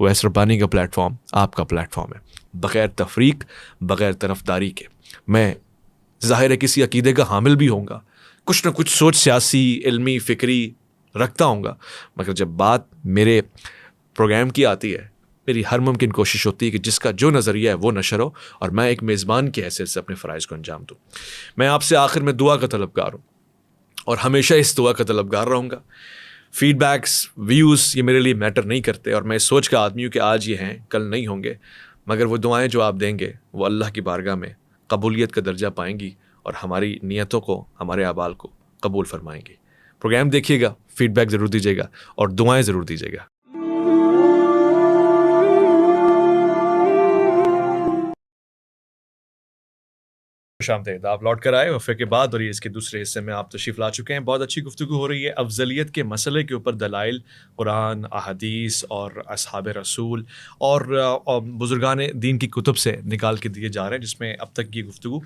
اویس ربانی کا plate form آپ کا پلیٹ فارم ہے، بغیر تفریق، بغیر طرفداری کے. میں ظاہر ہے کسی عقیدے کا حامل بھی ہوں گا، کچھ نہ کچھ سوچ سیاسی، علمی، فکری رکھتا ہوں گا، مگر جب بات میرے پروگرام کی آتی ہے میری ہر ممکن کوشش ہوتی ہے کہ جس کا جو نظریہ ہے وہ نشر ہو اور میں ایک میزبان کی حیثیت سے اپنے فرائض کو انجام دوں. میں آپ سے آخر میں دعا کا طلبگار ہوں اور ہمیشہ اس دعا کا طلبگار رہوں گا. فیڈ بیکس، ویوز یہ میرے لیے میٹر نہیں کرتے اور میں اس سوچ کا آدمی ہوں کہ آج یہ ہیں کل نہیں ہوں گے، مگر وہ دعائیں جو آپ دیں گے وہ اللہ کی بارگاہ میں قبولیت کا درجہ پائیں گی اور ہماری نیتوں کو، ہمارے اعمال کو قبول فرمائیں گی. پروگرام دیکھیے گا، فیڈ بیک ضرور دیجیے گا اور دعائیں ضرور دیجیے گا. شامدید، آپ لوٹ کر آئے وقفے کے بعد اور یہ اس کے دوسرے حصے میں آپ تشریف لا چکے ہیں. بہت اچھی گفتگو ہو رہی ہے افضلیت کے مسئلے کے اوپر، دلائل قرآن، احادیث اور اصحاب رسول اور بزرگان دین کی کتب سے نکال کے دیے جا رہے ہیں، جس میں اب تک یہ گفتگو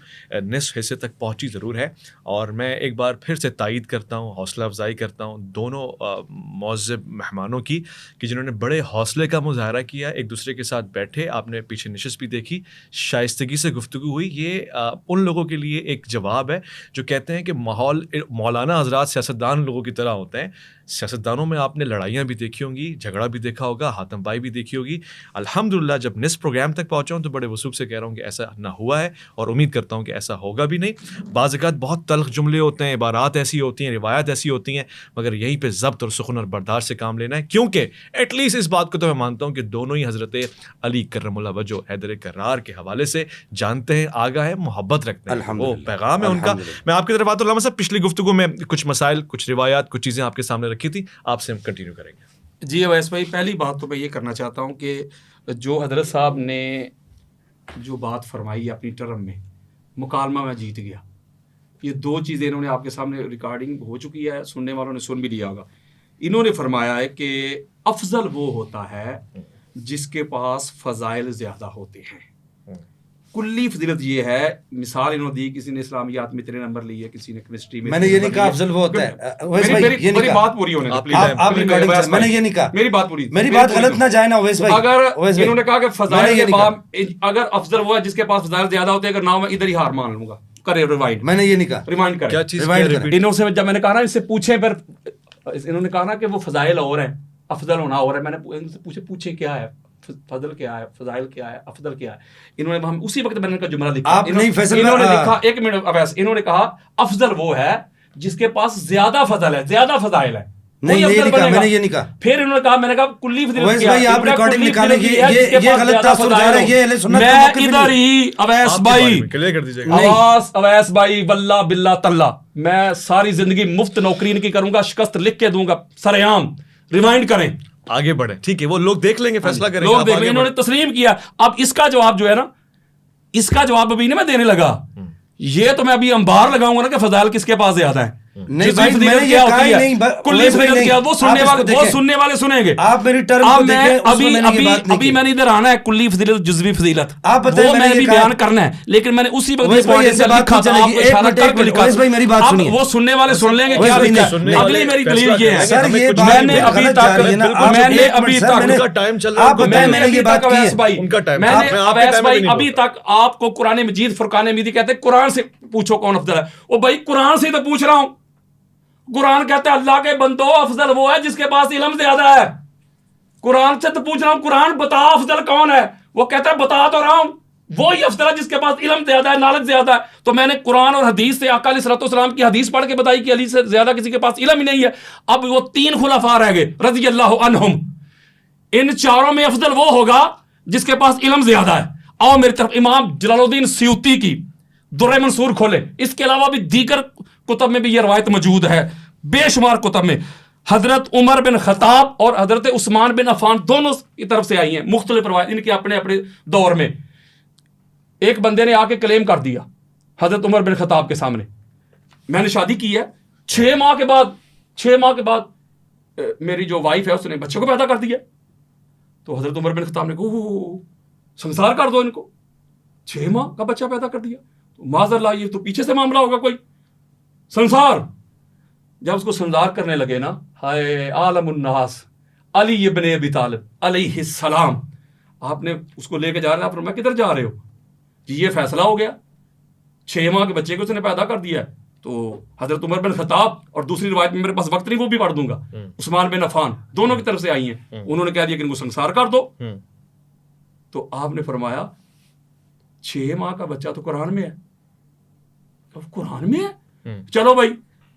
نصف حصے تک پہنچی ضرور ہے. اور میں ایک بار پھر سے تائید کرتا ہوں، حوصلہ افزائی کرتا ہوں دونوں معزز مہمانوں کی کہ جنہوں نے بڑے حوصلے کا مظاہرہ کیا، ایک دوسرے کے ساتھ بیٹھے، آپ نے پیچھے نشست بھی دیکھی، شائستگی سے گفتگو ہوئی. یہ ان لوگوں کے لیے ایک جواب ہے جو کہتے ہیں کہ مولانا حضرات سیاستدان لوگوں کی طرح ہوتے ہیں. سیاستدانوں میں آپ نے لڑائیاں بھی دیکھی ہوں گی، جھگڑا بھی دیکھا ہوگا، ہاتھم پائی بھی دیکھی ہوگی. الحمدللہ جب نصف پروگرام تک پہنچا ہوں تو بڑے وثوق سے کہہ رہا ہوں کہ ایسا نہ ہوا ہے اور امید کرتا ہوں کہ ایسا ہوگا بھی نہیں. بعض اوقات بہت تلخ جملے ہوتے ہیں، عبارات ایسی ہوتی ہیں، روایات ایسی ہوتی ہیں، مگر یہیں پہ ضبط اور سخن اور برداشت سے کام لینا ہے، کیونکہ ایٹ لیسٹ اس بات کو تو میں مانتا ہوں کہ دونوں ہی حضرت علی کرم اللہ وجہ حیدر کرار کے حوالے سے جانتے ہیں، آگاہ ہے، محبت رکھتے ہیں، وہ پیغام ہے ان کا. میں آپ کی طرف آتا ہوں صاحب، پچھلی گفتگو میں کچھ مسائل، کچھ روایات، کچھ چیزیں آپ کے سامنے رکھی تھی، آپ سے ہم کنٹینیو کریں گے. جی اویس بھائی، پہلی بات تو میں یہ کرنا چاہتا ہوں کہ جو حضرت صاحب نے جو بات فرمائی اپنی ٹرم میں، مکالمہ میں جیت گیا، یہ دو چیزیں انہوں نے آپ کے سامنے ریکارڈنگ ہو چکی ہے، سننے والوں نے سن بھی لیا ہوگا. انہوں نے فرمایا ہے کہ افضل وہ ہوتا ہے جس کے پاس فضائل زیادہ ہوتے ہیں. کلی فضیلت یہ ہے، مثال انہوں نے دی، کسی نے اسلامیات میں اتنے نمبر لیے، کسی نے کیمسٹری میں. میں نے یہ نہیں کہا افضل وہ ہوتا ہے، میری بات پوری ہونے دو. میں نے یہ نہیں کہا، میری بات پوری، میری بات غلط نہ جائے نا اویس بھائی. اگر انہوں نے کہا کہ فضائل کے باب، اگر افضل وہ ہے جس کے پاس فضائل زیادہ ہوتے ہیں، اگر نہ میں ادھر ہی ہار مان لوں گا. کرے ریوائنڈ، میں نے یہ نہیں کہا، ریمائنڈ کریں. کیا چیز؟ انہوں سے جب میں نے کہا نا اس سے پوچھیں، پھر انہوں نے کہا نا کہ وہ فضائل اور ہیں، افضل ہونا اور ہے. میں نے ان سے پوچھیں کیا ہے فضل، کیا ہے فضائل، کیا ہے افضل، کیا ہے. انہوں نے ہم اسی وقت میں نے کا جملہ لکھا، انہوں نے لکھا، ایک منٹ اویس، انہوں نے کہا افضل وہ ہے جس کے پاس زیادہ فضل ہے، زیادہ فضائل ہے. نہیں یہ نہیں کہا، میں نے یہ نہیں کہا. پھر انہوں نے کہا، میں نے کہا کلی فضیلت کیا ہے. آپ ریکارڈنگ نکالیں گے، یہ غلط تاثر جا رہا ہے، یہ اہل سنت کا موقف میں ادھر ہی اویس بھائی، کلیئر کر دیجیے گا. اویس بھائی واللہ باللہ تاللہ میں ساری زندگی مفت نوکری ان کی کروں گا، شکست لکھ کے دوں گا سرعام. ریمائنڈ کریں، آگے بڑھیں. ٹھیک ہے، وہ لوگ دیکھ لیں گے، فیصلہ کریں گے. لوگ دیکھ لیں. انہوں نے تسلیم کیا. اب اس کا جواب جو ہے نا، اس کا جواب ابھی نہیں میں دینے لگا، یہ تو میں ابھی انبار لگاؤں گا نا کہ فضائل کس کے پاس زیادہ ہیں. نہیں بھائی، میں نے یہ کہا ہی نہیں. کلی فضیلت کیا، وہ سننے والے سنیں گے. آپ میری ٹرم کو دیکھیں، اس میں میں نے یہ بات نہیں کی. ابھی میں نے ادھر آنا ہے کلی فضیلت، جزوی فضیلت، آپ بتائیں، وہ میں نے بھی بیان کرنا ہے، لیکن میں نے اسی وقت لکھا تھا. میری بات سنیے، وہ سننے والے سن لیں گے. اگلی میری دلیل یہ ہے، میں نے ابھی تک آپ کو قرآن مجید فرقان حمیدی کہتے ہیں قرآن سے پوچھو کون افضل ہے. وہ بھائی قرآن سے تو پوچھ رہا ہوں. قرآن کہتا ہے اللہ کے بندو افضل وہ ہے جس کے پاس علم زیادہ ہے. قرآن سے تو پوچھ رہا ہوں، قرآن بتا افضل کون ہے. وہ کہتا ہے بتا تو رہا ہوں، وہی افضل ہے جس کے پاس علم زیادہ ہے، نالج زیادہ ہے. تو میں نے قرآن اور حدیث سے آقا علیہ الصلوۃ والسلام کی حدیث پڑھ کے بتائی کہ علی سے زیادہ کسی کے پاس علم ہی نہیں ہے. اب وہ 3 خلفاء رہ گئے رضی اللہ عنہم، ان چاروں میں افضل وہ ہوگا جس کے پاس علم زیادہ ہے. آؤ میری طرف امام جلال الدین سیوطی کی در منصور کھولے. اس کے علاوہ بھی دیگر کتب میں بھی یہ روایت موجود ہے، بے شمار کتب میں. حضرت عمر بن خطاب اور حضرت عثمان بن عفان دونوں کی طرف سے آئی ہیں مختلف روایت ان کے اپنے اپنے دور میں. ایک بندے نے آ کے کلیم کر دیا حضرت عمر بن خطاب کے سامنے، میں نے شادی کی ہے، 6 ماہ کے بعد میری جو وائف ہے اس نے بچے کو پیدا کر دیا. تو حضرت عمر بن خطاب نے کہا سنسار کر دو ان کو، 6 ماہ کا بچہ پیدا کر دیا. تو معاذ اللہ یہ تو پیچھے سے معاملہ ہوگا کوئی، سنسار. جب اس کو سنسار کرنے لگے نا، ہائے عالم الناس، علی ابن ابی طالب علیہ السلام. آپ نے اس کو لے کے جا رہے ہیں. آپ فرمایا کدھر جا رہے ہو؟ جی یہ فیصلہ ہو گیا, 6 ماہ کے بچے کو اس نے پیدا کر دیا ہے. تو حضرت عمر بن خطاب, اور دوسری روایت میں میرے پاس وقت نہیں وہ بھی پڑھ دوں گا, عثمان بن عفان, دونوں کی طرف سے آئی ہیں. انہوں نے کہہ دیا کہ ان کو سنسار کر دو. تو آپ نے فرمایا 6 ماہ کا بچہ تو قرآن میں ہے. قرآن میں ہے؟ چلو بھائی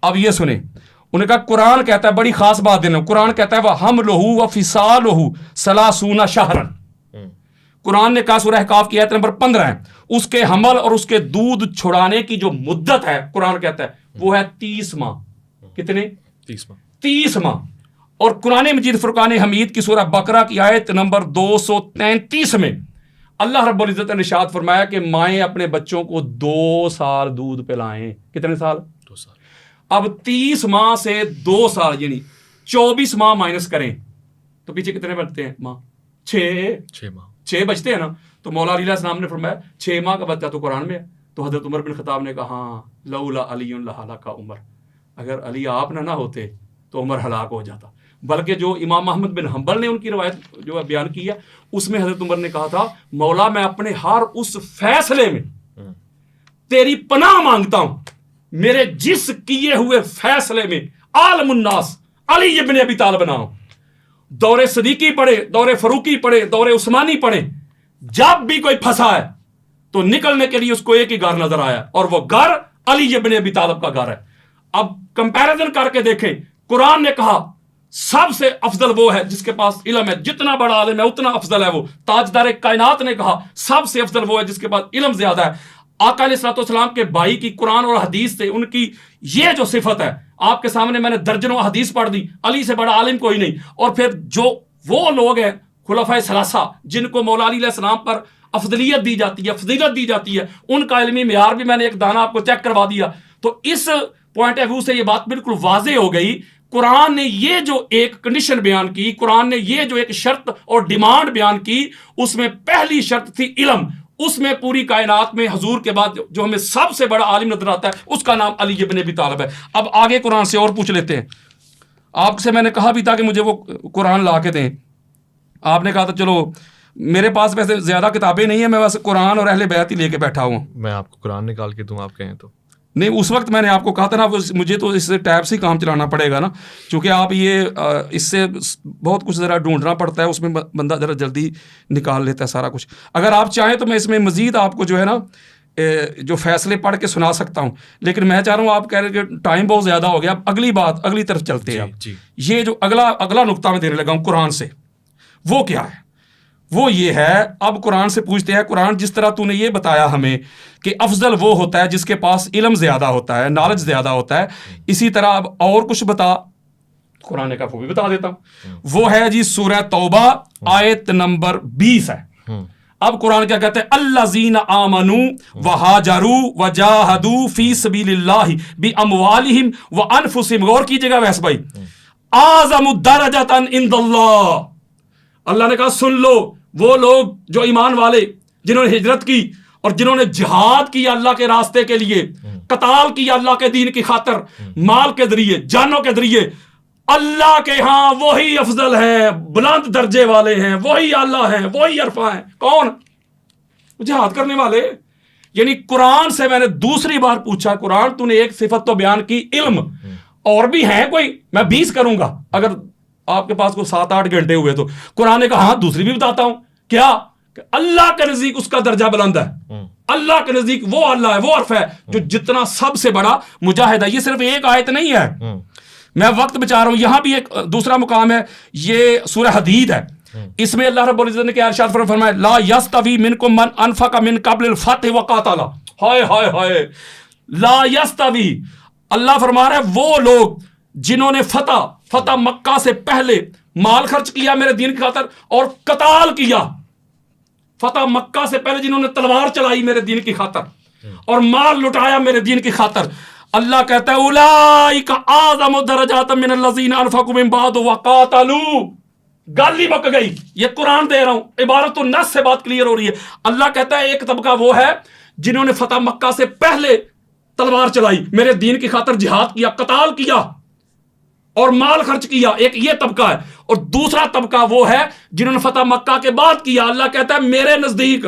اب یہ سنیں. انہوں نے کہا قرآن کہتا ہے, بڑی خاص بات دینا, قرآن کہتا ہے وَحَمْلُهُ وَفِصَالُهُ 30 شَهْرًا. قرآن نے کہا, سورہ احقاف کی آیت نمبر 15 ہے, اس کے حمل اور اس کے دودھ چھڑانے کی جو مدت ہے قرآن کہتا ہے وہ ہے 30 ماہ. کتنے؟ 30 ماہ. اور قرآن مجید فرقان حمید کی سورہ بقرہ کی آیت نمبر 233 میں اللہ رب العزت نے ارشاد فرمایا کہ مائیں اپنے بچوں کو 2 سال دودھ پلائیں. کتنے سال؟ 2 سال. اب 30 ماہ سے 2 سال یعنی 24 ماہ مائنس کریں تو پیچھے کتنے بچتے ہیں ماہ؟ 6 بچتے ہیں نا. تو مولا علیہ السلام نے فرمایا 6 ماہ کا بچہ تو قرآن میں ہے. تو حضرت عمر بن خطاب نے کہا ہاں لولا علی لہلک عمر, اگر علی آپ نہ ہوتے تو عمر ہلاک ہو جاتا. بلکہ جو امام احمد بن حنبل نے ان کی روایت جو بیان کی ہے اس میں حضرت عمر نے کہا تھا مولا میں اپنے ہر اس فیصلے میں تیری پناہ مانگتا ہوں, میرے جس کیے ہوئے فیصلے میں عالم الناس علی ابن ابی طالب نہ ہو. دور صدیقی پڑھے, دور فاروقی پڑھے, دور عثمانی پڑھے, جب بھی کوئی پھنسا ہے تو نکلنے کے لیے اس کو ایک ہی گھر نظر آیا اور وہ گھر علی ابن ابی طالب کا گھر ہے. اب کمپیریزن کر کے دیکھیں, قرآن نے کہا سب سے افضل وہ ہے جس کے پاس علم ہے, جتنا بڑا عالم ہے اتنا افضل ہے وہ. تاجدار کائنات نے کہا سب سے افضل وہ ہے جس کے پاس علم زیادہ ہے. آقا علیہ الصلوۃ والسلام کے بھائی کی قرآن اور حدیث سے ان کی یہ جو صفت ہے, آپ کے سامنے میں نے درجنوں حدیث پڑھ دی, علی سے بڑا عالم کوئی نہیں. اور پھر جو وہ لوگ ہیں خلفائے ثلاثہ جن کو مولا علی علیہ السلام پر افضلیت دی جاتی ہے, فضیلت دی جاتی ہے, ان کا علمی معیار بھی میں نے ایک دانہ آپ کو چیک کروا دیا. تو اس پوائنٹ آف ویو سے یہ بات بالکل واضح ہو گئی. قرآن نے یہ جو ایک کنڈیشن بیان کی, قرآن نے یہ جو ایک شرط اور ڈیمانڈ بیان کی, اس میں پہلی شرط تھی علم. اس میں پوری کائنات میں حضور کے بعد جو ہمیں سب سے بڑا عالم نظر آتا ہے اس کا نام علی ابن ابی طالب ہے. اب آگے قرآن سے اور پوچھ لیتے ہیں. آپ سے میں نے کہا بھی تھا کہ مجھے وہ قرآن لا کے دیں. آپ نے کہا تھا چلو میرے پاس ویسے زیادہ کتابیں نہیں ہیں, میں بس قرآن اور اہل بیت ہی لے کے بیٹھا ہوں. میں آپ کو قرآن نکال کے دوں آپ کہیں تو نہیں, اس وقت میں نے آپ کو کہا تھا نا مجھے تو اس ٹیب سے ہی کام چلانا پڑے گا نا, چونکہ آپ یہ اس سے بہت کچھ ذرا ڈھونڈنا پڑتا ہے, اس میں بندہ ذرا جلدی نکال لیتا ہے سارا کچھ. اگر آپ چاہیں تو میں اس میں مزید آپ کو جو ہے نا جو فیصلے پڑھ کے سنا سکتا ہوں, لیکن میں چاہ رہا ہوں آپ کہہ رہے کہ ٹائم بہت زیادہ ہو گیا. اب اگلی بات, اگلی طرف چلتے ہیں. یہ جو اگلا نقطہ میں دینے لگا ہوں قرآن سے, وہ کیا ہے؟ وہ یہ ہے, اب قرآن سے پوچھتے ہیں قرآن جس طرح تو نے یہ بتایا ہمیں کہ افضل وہ ہوتا ہے جس کے پاس علم زیادہ ہوتا ہے, نالج زیادہ ہوتا ہے, اسی طرح اب اور کچھ بتا. قرآن کا وہ بھی بتا دیتا ہوں. وہ ہے جی سورہ توبہ آیت نمبر 20 ہے. اب قرآن کیا کہتے ہیں؟ الذین آمنوا وہاجروا وجاہدوا فی سبیل اللہ باموالہم وانفسہم. غور کیجیے گا ویس بھائی, اعظم درجۃ عند اللہ. اللہ نے کہا سن لو, وہ لوگ جو ایمان والے جنہوں نے ہجرت کی اور جنہوں نے جہاد کیا اللہ کے راستے کے لیے, قتال کیا اللہ کے دین کی خاطر, مال کے ذریعے, جانوں کے ذریعے, اللہ کے ہاں وہی افضل ہیں, بلند درجے والے ہیں, وہی اعلیٰ ہیں, وہی عرفہ ہیں. کون؟ جہاد کرنے والے. یعنی قرآن سے میں نے دوسری بار پوچھا, قرآن تو نے ایک صفت تو بیان کی علم, اور بھی ہیں کوئی؟ میں 20 کروں گا اگر آپ کے پاس کو 7-8 گھنٹے ہوئے تو. قرآن نے کہا ہاں دوسری بھی بتاتا ہوں. کیا؟ کہ اللہ کے نزدیک اس کا درجہ بلند ہے, اللہ کے نزدیک وہ اللہ ہے, وہ عرف ہے جو جتنا سب سے بڑا مجاہد ہے. یہ صرف ایک آیت نہیں ہے, میں وقت بچا رہا ہوں. یہاں بھی ایک دوسرا مقام ہے, یہ سورہ حدید ہے. اس میں اللہ رب العزت نے کیا ارشاد فرمایا؟ لا یستوی منکم من انفق من قبل الفتح وقاتل. ہائے ہائے ہائے, لا یستوی. اللہ فرما رہا ہے وہ لوگ جنہوں نے فتح مکہ سے پہلے مال خرچ کیا میرے دین کی خاطر اور قتال کیا. فتح مکہ سے پہلے جنہوں نے تلوار چلائی میرے دین کی خاطر اور مال لٹایا میرے دین کی خاطر. اللہ کہتا ہے اولئک اعظم درجات من الذین انفقوا من بعد وقاتلوا. گالی بک گئی, یہ قرآن دے رہا ہوں, عبارت النص سے بات کلیئر ہو رہی ہے. اللہ کہتا ہے ایک طبقہ وہ ہے جنہوں نے فتح مکہ سے پہلے تلوار چلائی, میرے دین کی خاطر جہاد کیا, قتال کیا, اور مال خرچ کیا، ایک یہ طبقہ ہے. اور دوسرا طبقہ وہ ہے جنہوں نے فتح مکہ کے بعد کیا. اللہ کہتا ہے میرے نزدیک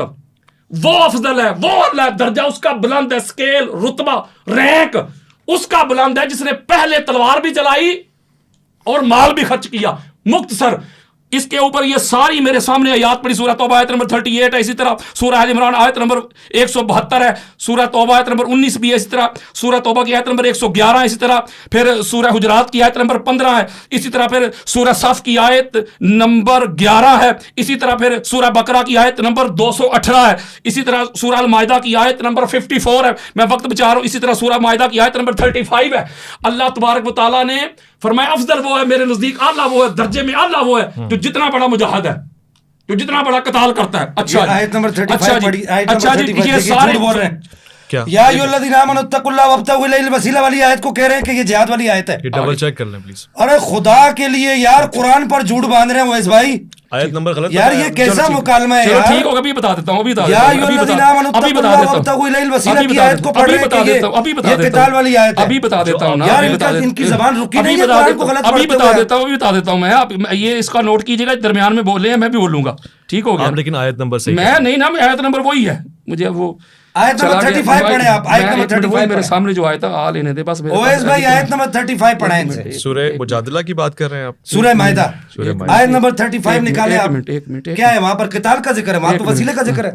وہ افضل ہے، وہ اللہ درجہ اس کا بلند ہے، سکیل، رتبہ، رینک اس کا بلند ہے جس نے پہلے تلوار بھی چلائی اور مال بھی خرچ کیا. مختصر اس کے اوپر یہ ساری میرے سامنے آیات پڑھی. سورہ توبہ آیت نمبر 38 ہے، اسی طرح سورہ آل عمران آیت نمبر 172 ہے، سورہ توبہ آیت نمبر 19 بھی ہے، اسی طرح سورہ توبہ کی آیت نمبر 111 ہے، اسی طرح پھر سورہ حجرات کی آیت نمبر 15 ہے، اسی طرح پھر سورہ صف کی آیت نمبر 11 ہے، اسی طرح پھر سورہ بقرہ کی آیت نمبر 218 ہے، اسی طرح سورہ المائدہ کی آیت نمبر 54 ہے. میں وقت بچا رہا ہوں. اسی طرح سورہ مائدہ کی آیت نمبر 35 ہے. اللہ تبارک و تعالیٰ نے فرمایا افضل وہ ہے میرے نزدیک، اعلیٰ وہ ہے درجے میں، اعلیٰ وہ ہے جو جتنا بڑا مجاہد ہے، جو جتنا بڑا قتال کرتا ہے. اچھا آیت نمبر 35 پڑھی، آیت نمبر اچھا جی 35 یہ دیکھیے، سارے جھوٹ بول رہے ہیں. کیا یا ایھا الذین آمنوا اتقوا اللہ وابتغوا الیہ الوسیلہ والی آیت کو کہہ رہے ہیں کہ یہ جہاد والی آیت ہے. یہ ڈبل چیک کر لیں پلیز. ارے خدا کے لیے یار قرآن پر جھوٹ باندھ رہے ہیں اویس بھائی. آیت نمبر غلط یار یہ کیسا مکالمہ ہے چلو یار. ٹھیک ہوگا، ابھی بتا دیتا ہوں، ابھی بتا یا دیتا ایھا ہوں، الذین آمنوا ابھی اتقوا بتا اللہ دیتا وابتغوا الیہ ہوں، الوسیلہ ابھی کی بتا آیت کو دیتا پڑھ ہوں، رہے ہیں کہ یہ قتال والی آیت ہے. ابھی بتا دیتا ہوں نا، یار ان کی زبان رکی نہیں ہے قرآن کو غلط ابھی پڑھتے بتا ہوئے. دیتا ہوں، ابھی بتا دیتا ہوں میں. آپ یہ اس کا نوٹ کیجیے گا، درمیان میں بولے ہیں میں بھی بولوں گا، ٹھیک ہو گیا. لیکن آیت نمبر صحیح میں نہیں نا، آیت نمبر وہی ہے، مجھے وہ آیت نمبر 35 پڑھیں آپ. آیت نمبر 35 میرے سامنے جو آیا تھا آ لینے دے بس. اویس بھائی آیت نمبر 35 پڑھیں ان سے. سورہ مجادلہ کی بات کر رہے ہیں آپ؟ سورہ مائدہ آیت نمبر 35 نکالیں آپ. ایک منٹ کیا ہے وہاں پر قتال کا ذکر ہے، وہاں تو وسیلے کا ذکر ہے.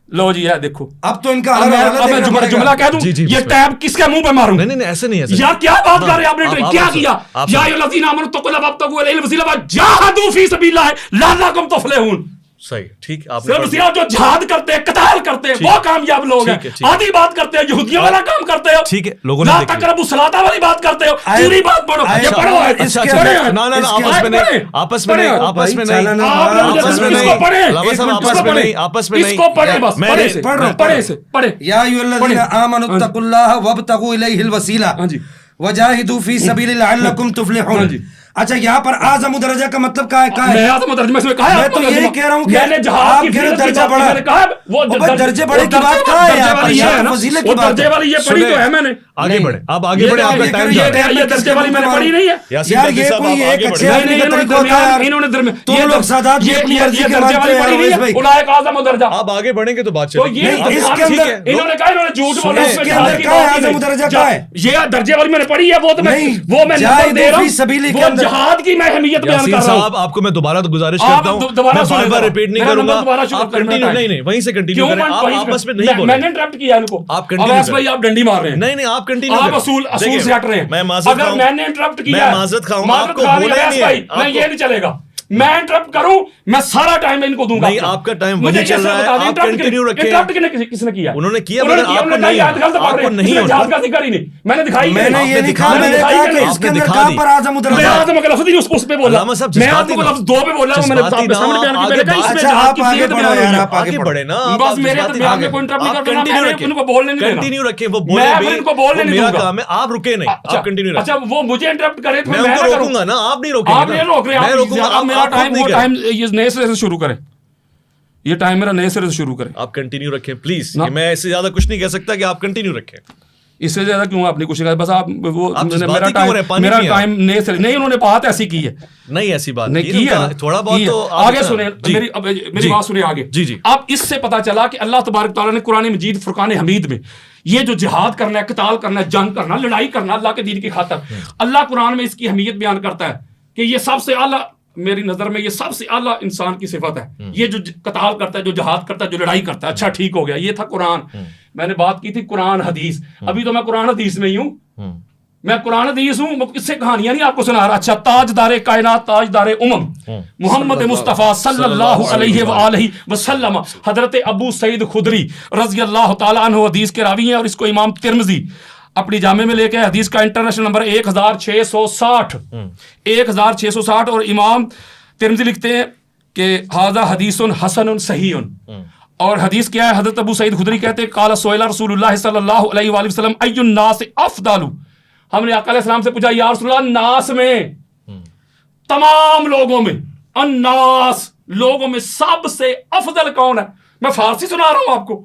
لو جی یہ دیکھو، اب تو ان کا اب میں جملہ کہہ دوں، یہ ٹیب کس کے منہ پہ ماروں؟ نہیں ایسے نہیں ہے یار کیا بات کر رہے ہیں آپ نے، کیا کیا؟ یا ایھا الذین آمنوا اتقوا اللہ وابتغوا الیہ الوسیلہ وجاہدوا فی سبیل اللہ لعلکم تفلحون. صحیح، ٹھیک. آپ صرف جو جہاد کرتے ہیں، قتال کرتے ہیں، وہ کامیاب لوگ ہیں. آدھی بات کرتے ہیں، یہودیوں والا کام کرتے ہو، ٹھیک ہے، لوگوں نے لا تقربوا الصلاۃ والی بات کرتے ہو، پوری بات پڑھو. یہ پڑھو ہے، اس کے نا آپس میں نہیں، آپس میں نہیں، آپس میں نہیں، آپ نے آپس میں اس نہیں، کو پڑھیں، علامہ صاحب آپس میں نہیں، آپس میں نہیں، اس کو پڑھیں بس، پڑھیں سے پڑھیں سے پڑھیں. یا ایھا الذین آمنوا اتقوا اللہ وابتغوا الیہ الوسیلہ وجاہدوا فی سبیل لعلکم تفلحون. اچھا یہاں پر اعظم درجہ کا مطلب کیا ہے؟ میں اعظم درجہ میں کہا ہے، میں تو یہی کہہ رہا ہوں کہ میں نے جہاد کی درجہ بڑا، میں نے کہا وہ درجے بڑے کی بات کہاں ہے یہاں پر؟ یہاں فضیلت کی بات درجے والی یہ پڑھی تو ہے میں نے. آگے بڑھیں، آپ آگے بڑھیں، آپ کا ٹائم جا رہا ہے. یہ درجے والی میں نے پڑھی نہیں ہے یار. یہ کوئی ایک اچھے آدمی کا طریقہ ہوتا ہے یار. تم لوگ سادات کی اپنی مرضی کے مانتے ہیں اویس بھائی. اولئک اعظم درجہ. آپ آگے بڑھیں گے تو بات تو چلے گی. یہ اس کے اندر انہوں نے کہا، انہوں نے جھوٹ بولا، اس کے اندر کیا ہے اعظم درجہ کیا ہے؟ یہ درجے والی میں نے پڑھی ہے، وہ تو میں نمبر دے رہا ہوں، وہ جہاد کی میں اہمیت بیان کر رہا ہوں. آپ کو میں دوبارہ تو گزارش کرتا ہوں، میں بار بار ریپیٹ نہیں کروں گا. آپ کنٹینیو نہیں وہیں سے کنٹینیو کریں. آپ آپس میں نہیں بولیں. میں نے انٹرپٹ کیا ان کو. آپ کنٹینیو کریں. بھائی آپ ڈنڈی مار رہے ہیں. نہیں آپ کنٹینیو آپ کریں. اصول سے ہٹ رہے ہیں. میں معذرت اگر میں نے انٹرپٹ کیا، میں معذرت خواہوں گا، آپ کو بولے نہیں ہے. میں یہ نہیں چلے گا، میں انٹرپٹ کروں، میں سارا ٹائم ان کو دوں گا. نہیں آپ کا ٹائم وہی چل رہا ہے، آپ کنٹینیو رکھیں. انٹرپٹ کس نے کیا؟ انہوں نے کیا، آپ کو نہیں جہاد کا ذکر ہی نہیں. میں نے دکھائی، میں نے یہ نہیں کہا، میں نے کہا کہ اس کے اندر کہاں پر اعظم درجہ. میں اعظم کا لفظ اس پہ بولا، میں اعظم کا لفظ 2 پہ بولا، میں نے آپ کے سامنے بیان کیا. میں نے کہا اس میں جہاد کی فضیلت بیان ہوئی ہے. آپ آگے بڑھے نا، بس میرے درمیان میں کوئی انٹرپٹ نہیں کرنا، میں ان کو بولنے نہیں دینا. کنٹینیو رکھیں. وہ بولے بھی، ان کو بولنے نہیں میرا دوں گا. کام ہے، آپ رکے نہیں، آپ کنٹینیو رکھیں. اچھا وہ مجھے انٹرپٹ کرے تو میں ان کو روکوں گا نا، آپ نہیں روکیں گے. آپ نہیں روک رہے، میں روکوں گا. آپ میرا ٹائم، وہ ٹائم یہ نئے سرے سے شروع کریں. یہ ٹائم میرا نئے سرے سے شروع کریں. آپ کنٹینیو رکھیں پلیز. میں اس سے زیادہ کچھ نہیں کہہ سکتا کہ آپ کنٹینیو رکھیں. اس سے زیادہ کیوں آپ نے کچھ کہا؟ بس آپ وہ میرا ٹائم نئے سرے نہیں، انہوں نے بات ایسی کی ہے. نہیں ایسی بات نہیں کی ہے، تھوڑا بہت تو آگے سنیں، میری بات سنیں آگے. جی جی. اب اس سے پتا چلا کہ اللہ تبارک تعالیٰ نے قرآن مجید فرقان حمید میں یہ جو جہاد کرنا ہے، قتال کرنا ہے، جنگ کرنا، لڑائی کرنا اللہ کے دین کی خاطر، اللہ قرآن میں اس کی اہمیت بیان کرتا ہے کہ یہ سب سے اعلیٰ، میری نظر میں یہ سب سے اعلیٰ انسان کی صفت ہے. یہ جو قتال کرتا ہے، جو جہاد کرتا ہے، جو لڑائی کرتا ہے. اچھا ٹھیک ہو گیا، یہ تھا قرآن. میں نے بات کی تھی قرآن حدیث. ابھی تو میں قرآن حدیث میں ہی ہوں، میں قرآن حدیث ہوں. اس سے کہانیاں نہیں آپ کو سنا رہا. اچھا تاجدار کائنات، تاجدار محمد مصطفیٰ صلی اللہ علیہ وآلہ وسلم حضرت ابو سعید خدری رضی اللہ تعالیٰ عنہ حدیث کے راوی ہیں، اور اس کو امام ترمذی اپنی جامع میں لے کے حدیث کا انٹرنیشنل نمبر 1660 اور امام ترمذی لکھتے ہیں کہ ھذا حدیث حسن صحیح. اور حدیث کیا ہے؟ حضرت ابو سعید خدری کہتے ہیں قال سئل رسول اللہ صلی اللہ علیہ وآلہ وسلم ای الناس افضل. ہم نے آقا علیہ السلام سے پوچھا یا رسول اللہ، ناس میں، تمام لوگوں میں، الناس لوگوں میں سب سے افضل کون ہے؟ میں فارسی سنا رہا ہوں آپ کو.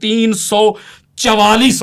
344।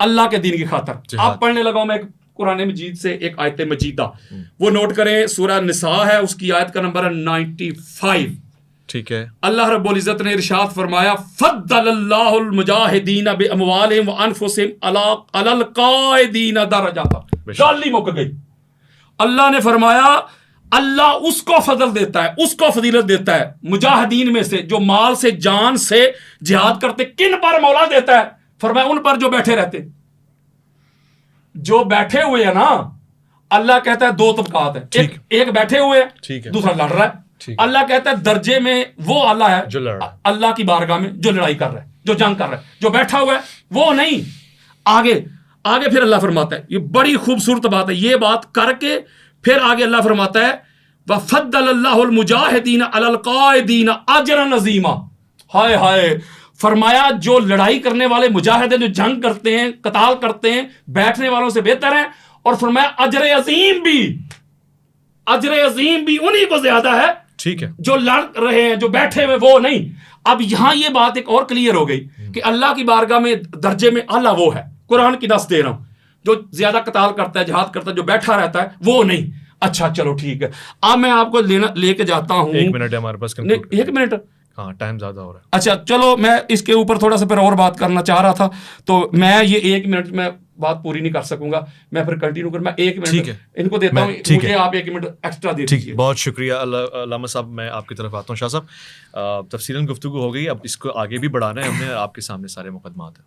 اللہ کے دین کی خاطر. آپ پڑھنے لگا ہوں میں قرآن مجید سے ایک آیت مجیدہ, وہ نوٹ کریں, سورہ نساء ہے, اس کی آیت کا نمبر ہے 95. ٹھیک ہے. اللہ رب العزت نے ارشاد فرمایا فضل اللہ المجاہدین باموالہم وانفسہم علی القاعدین درجات. گالی مک گئی. اللہ نے فرمایا اللہ اس کو فضل دیتا ہے, اس کو فضیلت دیتا ہے مجاہدین میں سے جو مال سے جان سے جہاد کرتے. کن پر مولا دیتا ہے؟ فرمایا ان پر جو بیٹھے رہتے. جو بیٹھے ہوئے ہیں نا, اللہ کہتا ہے دو طبقات ہیں, ایک بیٹھے ہوئے ہیں, دوسرا لڑ رہا ہے. اللہ کہتا ہے درجے میں وہ اللہ ہے جو اللہ کی بارگاہ میں جو لڑائی کر رہا ہے, جو جنگ کر رہا ہے. جو بیٹھا ہوا ہے وہ نہیں. آگے پھر اللہ فرماتا ہے, یہ بڑی خوبصورت بات ہے, یہ بات کر کے پھر آگے اللہ فرماتا ہے وَفَضَّلَ اللَّهُ الْمُجَاهِدِينَ عَلَى الْقَاعِدِينَ أَجْرًا عَظِيمًا. ہائے ہائے, فرمایا جو لڑائی کرنے والے مجاہد ہیں, جو جنگ کرتے ہیں, قتال کرتے ہیں, بیٹھنے والوں سے بہتر ہیں. اور فرمایا اجر عظیم بھی انہی کو زیادہ ہے. ٹھیک ہے, جو لڑ رہے ہیں, جو بیٹھے ہوئے وہ نہیں. اب یہاں یہ بات ایک اور کلیئر ہو گئی کہ اللہ کی بارگاہ میں درجے میں اللہ وہ ہے. قرآن کی نص دے رہا ہوں, جو زیادہ قتال کرتا ہے, جہاد کرتا ہے, جو بیٹھا رہتا ہے وہ نہیں. اچھا چلو ٹھیک ہے, اب میں آپ کو لے کے جاتا ہوں. 1 منٹ ہے ہمارے پاس. 1 منٹ, ہاں ٹائم زیادہ ہو رہا ہے. اچھا چلو, میں اس کے اوپر تھوڑا سا پھر اور بات کرنا چاہ رہا تھا, تو میں یہ 1 منٹ میں بات پوری نہیں کر سکوں گا, میں پھر کنٹینیو کر. میں 1 منٹ ان کو دیتا ہوں, مجھے آپ 1 منٹ ایکسٹرا دے دیجیے. بہت شکریہ علامہ صاحب. میں آپ کی طرف آتا ہوں. شاہ صاحب, تفصیلاً گفتگو ہو گئی, اب اس کو آگے بھی بڑھانا ہے ہم نے. آپ کے سامنے سارے مقدمات ہیں.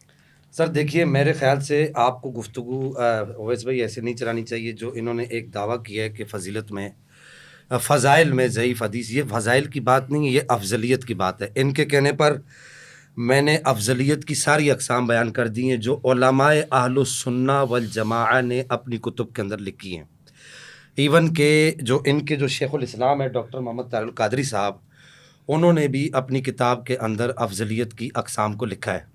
سر دیکھیے, میرے خیال سے آپ کو گفتگو اویس بھائی ایسے نہیں چلانی چاہیے جو انہوں نے ایک دعویٰ کیا ہے کہ فضیلت میں, فضائل میں ضعیف حدیث. یہ فضائل کی بات نہیں ہے, یہ افضلیت کی بات ہے. ان کے کہنے پر میں نے افضلیت کی ساری اقسام بیان کر دی ہیں جو علماء اہل السنہ والجماعہ نے اپنی کتب کے اندر لکھی ہیں. ایون کہ جو ان کے جو شیخ الاسلام ہے ڈاکٹر محمد طاہر القادری صاحب, انہوں نے بھی اپنی کتاب کے اندر افضلیت کی اقسام کو لکھا ہے,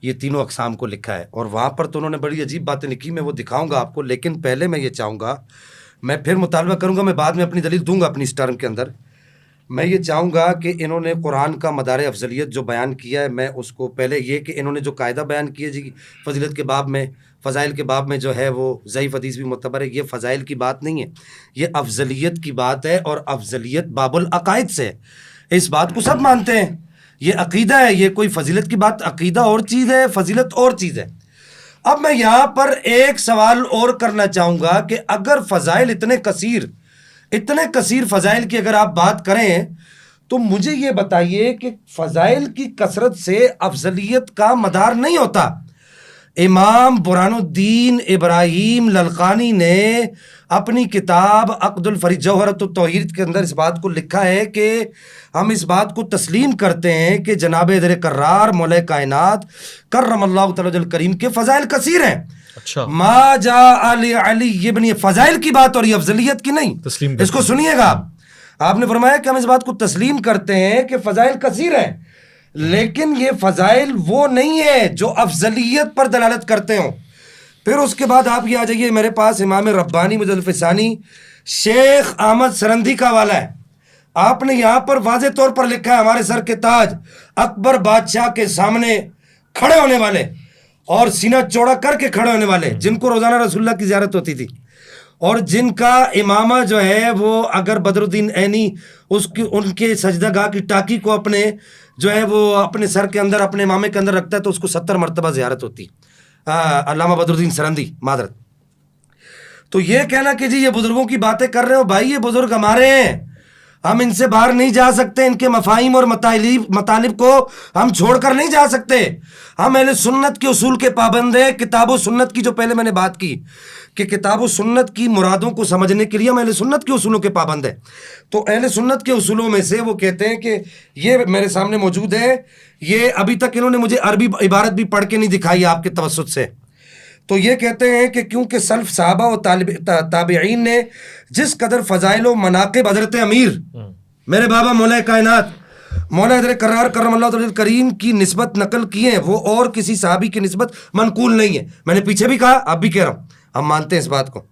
یہ تینوں اقسام کو لکھا ہے. اور وہاں پر تو انہوں نے بڑی عجیب باتیں لکھی, میں وہ دکھاؤں گا آپ کو. لیکن پہلے میں یہ چاہوں گا, میں پھر مطالبہ کروں گا, میں بعد میں اپنی دلیل دوں گا اپنی اس ٹرم کے اندر. میں یہ چاہوں گا کہ انہوں نے قرآن کا مدار افضلیت جو بیان کیا ہے, میں اس کو پہلے یہ کہ انہوں نے جو قاعدہ بیان کیا جی فضیلت کے باب میں, فضائل کے باب میں جو ہے وہ ضعیف حدیث بھی معتبر ہے, یہ فضائل کی بات نہیں ہے, یہ افضلیت کی بات ہے. اور افضلیت باب العقائد سے, اس بات کو سب مانتے ہیں, یہ عقیدہ ہے. یہ کوئی فضیلت کی بات, عقیدہ اور چیز ہے, فضیلت اور چیز ہے. اب میں یہاں پر ایک سوال اور کرنا چاہوں گا کہ اگر فضائل اتنے کثیر فضائل کی اگر آپ بات کریں تو مجھے یہ بتائیے کہ فضائل کی کثرت سے افضلیت کا مدار نہیں ہوتا. امام برہان الدین ابراہیم للقانی نے اپنی کتاب عقد الفریق جوہرۃ التوحید کے اندر اس بات کو لکھا ہے کہ ہم اس بات کو تسلیم کرتے ہیں کہ جناب در کرار مولا کائنات کرم اللہ تعالی الکریم کے فضائل کثیر ہیں. اچھا, ما جا علی یہ بنی فضائل کی بات اور یہ افضلیت کی نہیں. اس کو سنیے گا آپ نے فرمایا کہ ہم اس بات کو تسلیم کرتے ہیں کہ فضائل کثیر ہیں, لیکن یہ فضائل وہ نہیں ہے جو افضلیت پر دلالت کرتے ہوں. پھر اس کے بعد آپ یہ آ جائیے میرے پاس, امام ربانی مجدد ثانی شیخ احمد سرندی کا حوالہ ہے. آپ نے یہاں پر واضح طور پر لکھا ہے ہمارے سر کے تاج اکبر بادشاہ کے سامنے کھڑے ہونے والے اور سینہ چوڑا کر کے کھڑے ہونے والے, جن کو روزانہ رسول اللہ کی زیارت ہوتی تھی, اور جن کا امامہ جو ہے وہ اگر بدر الدین عینی ان کے سجدہ گاہ کی ٹاکی کو اپنے جو ہے وہ اپنے سر کے اندر اپنے امامے کے اندر رکھتا ہے تو اس کو 70 مرتبہ زیارت ہوتی. علامہ بدر الدین سرندی معذرت. تو یہ کہنا کہ جی یہ بزرگوں کی باتیں کر رہے ہو, بھائی یہ بزرگ ہمارے ہیں, ہم ان سے باہر نہیں جا سکتے, ان کے مفاہیم اور مطالب کو ہم چھوڑ کر نہیں جا سکتے. ہم اہل سنت کے اصول کے پابند ہیں. کتاب و سنت کی جو پہلے میں نے بات کی کہ کتاب و سنت کی مرادوں کو سمجھنے کے لیے ہم اہل سنت کے اصولوں کے پابند ہیں. تو اہل سنت کے اصولوں میں سے وہ کہتے ہیں کہ یہ میرے سامنے موجود ہے, یہ ابھی تک انہوں نے مجھے عربی عبارت بھی پڑھ کے نہیں دکھائی آپ کے توسط سے. تو یہ کہتے ہیں کہ کیونکہ سلف صحابہ و تابعین نے جس قدر فضائل و مناقب حضرت امیر میرے بابا مولا کائنات مولا حضرت کرار کرم اللہ تعالی کریم کی نسبت نقل کی ہیں, وہ اور کسی صحابی کی نسبت منقول نہیں ہے. میں نے پیچھے بھی کہا, اب بھی کہہ رہا ہوں, ہم مانتے ہیں اس بات کو.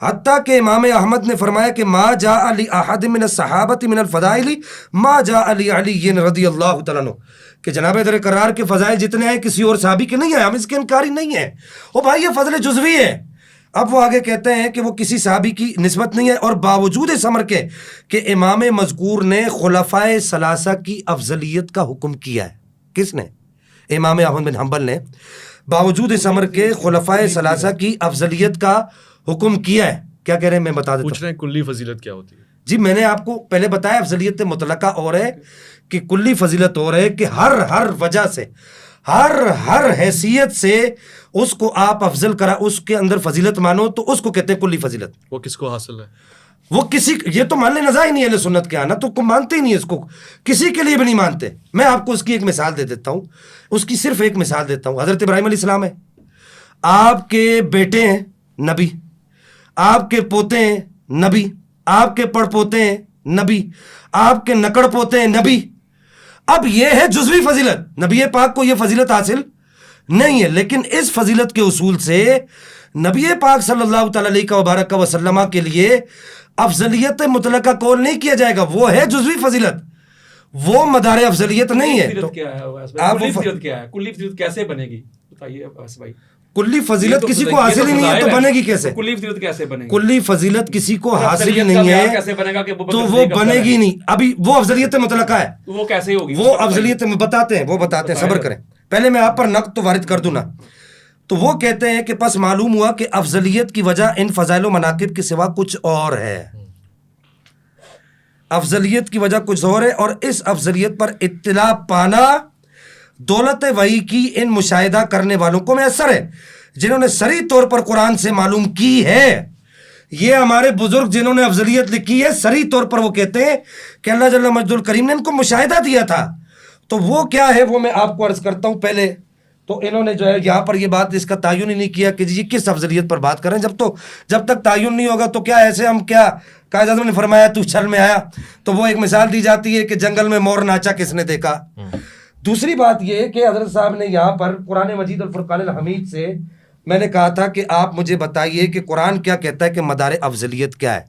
حتیٰ کہ امام احمد نے فرمایا کہ ما جاء علی احد من الصحابۃ من الفضائل ما جاء علی علی رضی اللہ تعالیٰ عنہ، کہ جناب در قرار کے فضائل جتنے ہیں کسی اور صحابی کے نہیں ہیں، ہم اس کے انکاری نہیں ہیں. او بھائی یہ فضل جزوی ہے. اب وہ آگے کہتے ہیں کہ وہ کسی صحابی کی نسبت نہیں ہے، اور باوجود اس امر کے کہ امام مذکور نے خلفائے ثلاثہ کی افضلیت کا حکم کیا ہے. کس نے؟ امام احمد بن حنبل نے باوجود اس امر کے خلفائے ثلاثہ کی افضلیت کا حکم کیا ہے. کیا کہہ رہے ہیں میں بتا دیتا ہوں. پوچھ رہے ہیں کلی فضیلت کیا ہوتی ہے؟ جی میں نے آپ کو پہلے بتایا افضلیت مطلقہ اور ہے کہ کلی فضیلت اور ہے، کہ ہر وجہ سے ہر حیثیت سے اس کو آپ افضل کرا، اس کے اندر فضیلت مانو، تو اس کو کہتے ہیں کلی فضیلت. وہ کس کو حاصل ہے؟ وہ کسی، یہ تو ماننے نظر ہی نہیں ہے اہل سنت کے آنا، تو مانتے ہی نہیں اس کو، کسی کے لیے بھی نہیں مانتے. میں آپ کو اس کی ایک مثال دے دیتا ہوں، اس کی صرف ایک مثال دیتا ہوں. حضرت ابراہیم علیہ السلام ہے، آپ کے بیٹے ہیں نبی، آپ کے پوتے ہیں نبی، آپ کے پڑ پوتے ہیں نبی، آپ کے نکڑ پوتے ہیں نبی. اب یہ ہے جزوی فضیلت، نبی پاک کو یہ فضیلت حاصل نہیں ہے، لیکن اس فضیلت کے اصول سے نبی پاک صلی اللہ تعالی علیہ وبارک وسلم کے لیے افضلیت مطلقہ قول نہیں کیا جائے گا. وہ ہے جزوی فضیلت، وہ مدار افضلیت نہیں ہے. فضیلت کیا ہے؟ کلی فضیلت کیا ہے؟ کلی فضیلت کیسے بنے گی بتائیے اویس بھائی. کلی فضیلت کسی کو حاصل ہی نہیں ہے تو بنے گی کیسے؟ کلی فضیلت کیسے بنے گی؟ کلی فضیلت کسی کو حاصل ہی نہیں ہے کیسے بنے گا کہ تو وہ بنے گی نہیں. ابھی وہ افضلیت مطلقہ ہے، وہ کیسے ہوگی؟ وہ افضلیت بتاتے ہیں، صبر کریں. پہلے میں آپ پر نقد تو وارد کر دوں نا. تو وہ کہتے ہیں کہ پس معلوم ہوا کہ افضلیت کی وجہ ان فضائل و مناقب کے سوا کچھ اور ہے. افضلیت کی وجہ کچھ اور ہے، اور اس افضلیت پر اطلاع پانا دولت وحی کی ان مشاہدہ کرنے والوں کو میسر ہے جنہوں نے صریح طور پر قرآن سے معلوم کی ہے. یہ ہمارے بزرگ جنہوں نے افضلیت لکھی ہے صریح طور پر وہ کہتے ہیں کہ اللہ جل مجد الکریم نے ان کو مشاہدہ دیا تھا. تو وہ کیا ہے وہ میں آپ کو عرض کرتا ہوں. پہلے تو انہوں نے جو ہے یہاں پر یہ بات اس کا تعین ہی نہیں کیا کہ جی کس افضلیت پر بات کریں. جب تک تعین نہیں ہوگا تو کیا ایسے ہم کیا قائد اعظم نے فرمایا تو چھل میں آیا، تو وہ ایک مثال دی جاتی ہے کہ جنگل میں مور ناچا کس نے دیکھا. دوسری بات یہ کہ حضرت صاحب نے یہاں پر قرآن مجید الفرقان الحمید سے میں نے کہا تھا کہ آپ مجھے بتائیے کہ قرآن کیا کہتا ہے کہ مدار افضلیت کیا ہے.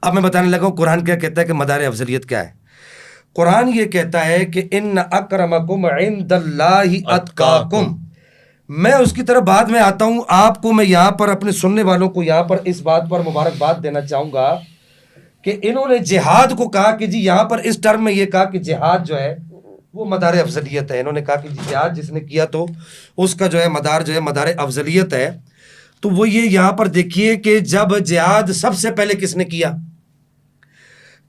اب میں بتانے لگا ہوں قرآن کیا کہتا ہے کہ مدار افضلیت کیا ہے. قرآن یہ کہتا ہے کہ ان اکرمکم عند اللہ اتقاکم. میں اس کی طرف بعد میں آتا ہوں. آپ کو میں یہاں پر اپنے سننے والوں کو یہاں پر اس بات پر مبارکباد دینا چاہوں گا کہ انہوں نے جہاد کو کہا کہ جی یہاں پر اس ٹرم میں یہ کہا کہ جہاد جو ہے وہ مدار افضلیت ہے. انہوں نے کہا کہ جہاد جس نے کیا تو اس کا جو ہے مدار افضلیت ہے. تو وہ یہ یہاں پر دیکھیے کہ جب جہاد سب سے پہلے کس نے کیا؟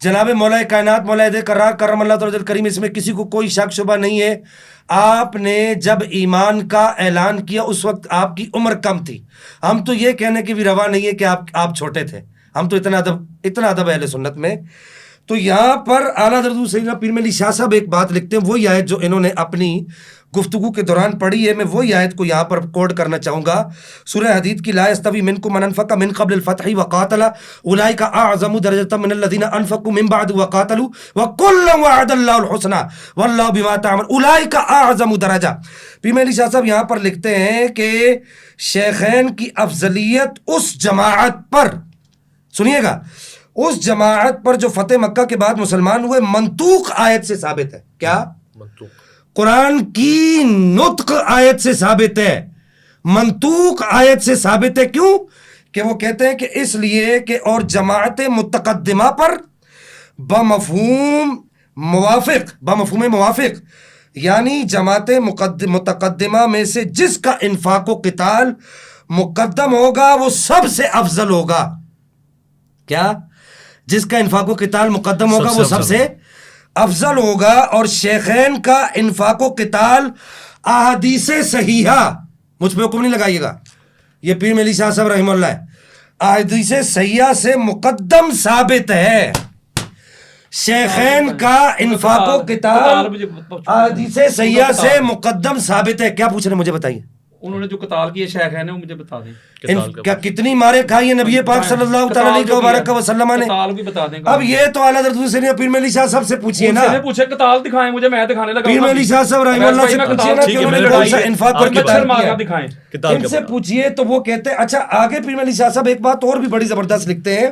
جناب مولا کائنات مولا کرار کرم اللہ تعالی کریم، اس میں کسی کو کوئی شک شبہ نہیں ہے. آپ نے جب ایمان کا اعلان کیا اس وقت آپ کی عمر کم تھی. ہم تو یہ کہنے کی بھی روا نہیں ہے کہ آپ چھوٹے تھے. ہم تو اتنا ادب اہل سنت میں. تو یہاں پر اعلیٰ حضرت سیدنا پیر ملی شاہ صاحب ایک بات لکھتے ہیں، وہی آیت جو انہوں نے اپنی گفتگو کے دوران پڑھی ہے، میں وہی آیت کو یہاں پر کوٹ کرنا چاہوں گا. سورہ حدید کی لا یستوی منکم من انفق من قبل الفتح وقاتل اولئک اعظم درجة من الذین انفقوا من بعد وقاتلوا وکلا وعد اللہ الحسنى واللہ بما تعملون اولئک اعظم درجہ. پیر ملی شاہ صاحب یہاں پر لکھتے ہیں کہ شیخین کی افضلیت اس جماعت پر، سنیے گا، اس جماعت پر جو فتح مکہ کے بعد مسلمان ہوئے منطوق آیت سے ثابت ہے. کیا؟ منطوق قرآن کی نطق آیت سے ثابت ہے، منطوق آیت سے ثابت ہے. کیوں؟ کہ وہ کہتے ہیں کہ اس لیے کہ اور جماعت متقدمہ پر بمفہوم موافق یعنی جماعت متقدمہ میں سے جس کا انفاق و قتال مقدم ہوگا وہ سب سے افضل ہوگا. کیا؟ جس کا انفاق و قتال مقدم ہوگا وہ سب سے افضل ہوگا. اور شیخین کا انفاق و قتال احادیث صحیحہ، مجھ پہ حکم نہیں لگائیے گا، یہ پیر ملی شاہ صاحب رحمہ اللہ ہے، احادیث صحیحہ سے مقدم ثابت ہے. شیخین کا انفاق و قتال احادیث صحیحہ سے مقدم ثابت ہے. کیا پوچھ رہے ہیں مجھے بتائیے؟ انہوں نے جو قتال کیے شیخ ہے نا وہ مجھے بتا دیں کیا کتنی مارے کھائی ہیں نبی پاک صلی اللہ تعالیٰ علیہ وسلم نے. قتال بھی بتا دیں. اب یہ تو اعلیٰ حضرت حسین پیر میں علی شاہ صاحب سے پوچھیے نا, پوچھے قتال دکھائیں مجھے, میں دکھانے لگا. پیر میں علی شاہ صاحب رحمہ اللہ سے پوچھیے نا کہ انہوں نے کون سا انفاق پر قتال کیا, دکھائیں ان سے پوچھیے تو وہ کہتے ہیں. اچھا آگے پیر میں علی شاہ صاحب ایک بات اور بھی بڑی زبردست لکھتے ہیں,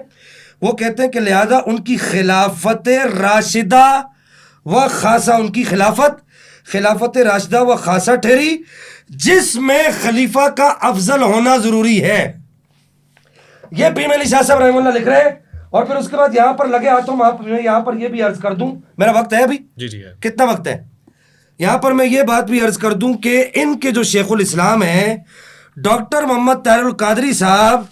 وہ کہتے ہیں کہ لہذا ان کی خلافت راشدہ و خاصہ, ان کی خلافت راشدہ و خاصہ ٹھہری جس میں خلیفہ کا افضل ہونا ضروری ہے. یہ پیر میں علی شاہ صاحب رحمہ اللہ لکھ رہے ہیں. اور پھر اس کے بعد یہاں پر لگے ہاتھوں میں یہاں پر یہ بھی عرض کر دوں, میرا وقت ہے ابھی؟ جی کتنا وقت ہے؟ یہاں پر میں یہ بات بھی عرض کر دوں کہ ان کے جو شیخ الاسلام ہیں ڈاکٹر محمد طاہر القادری صاحب,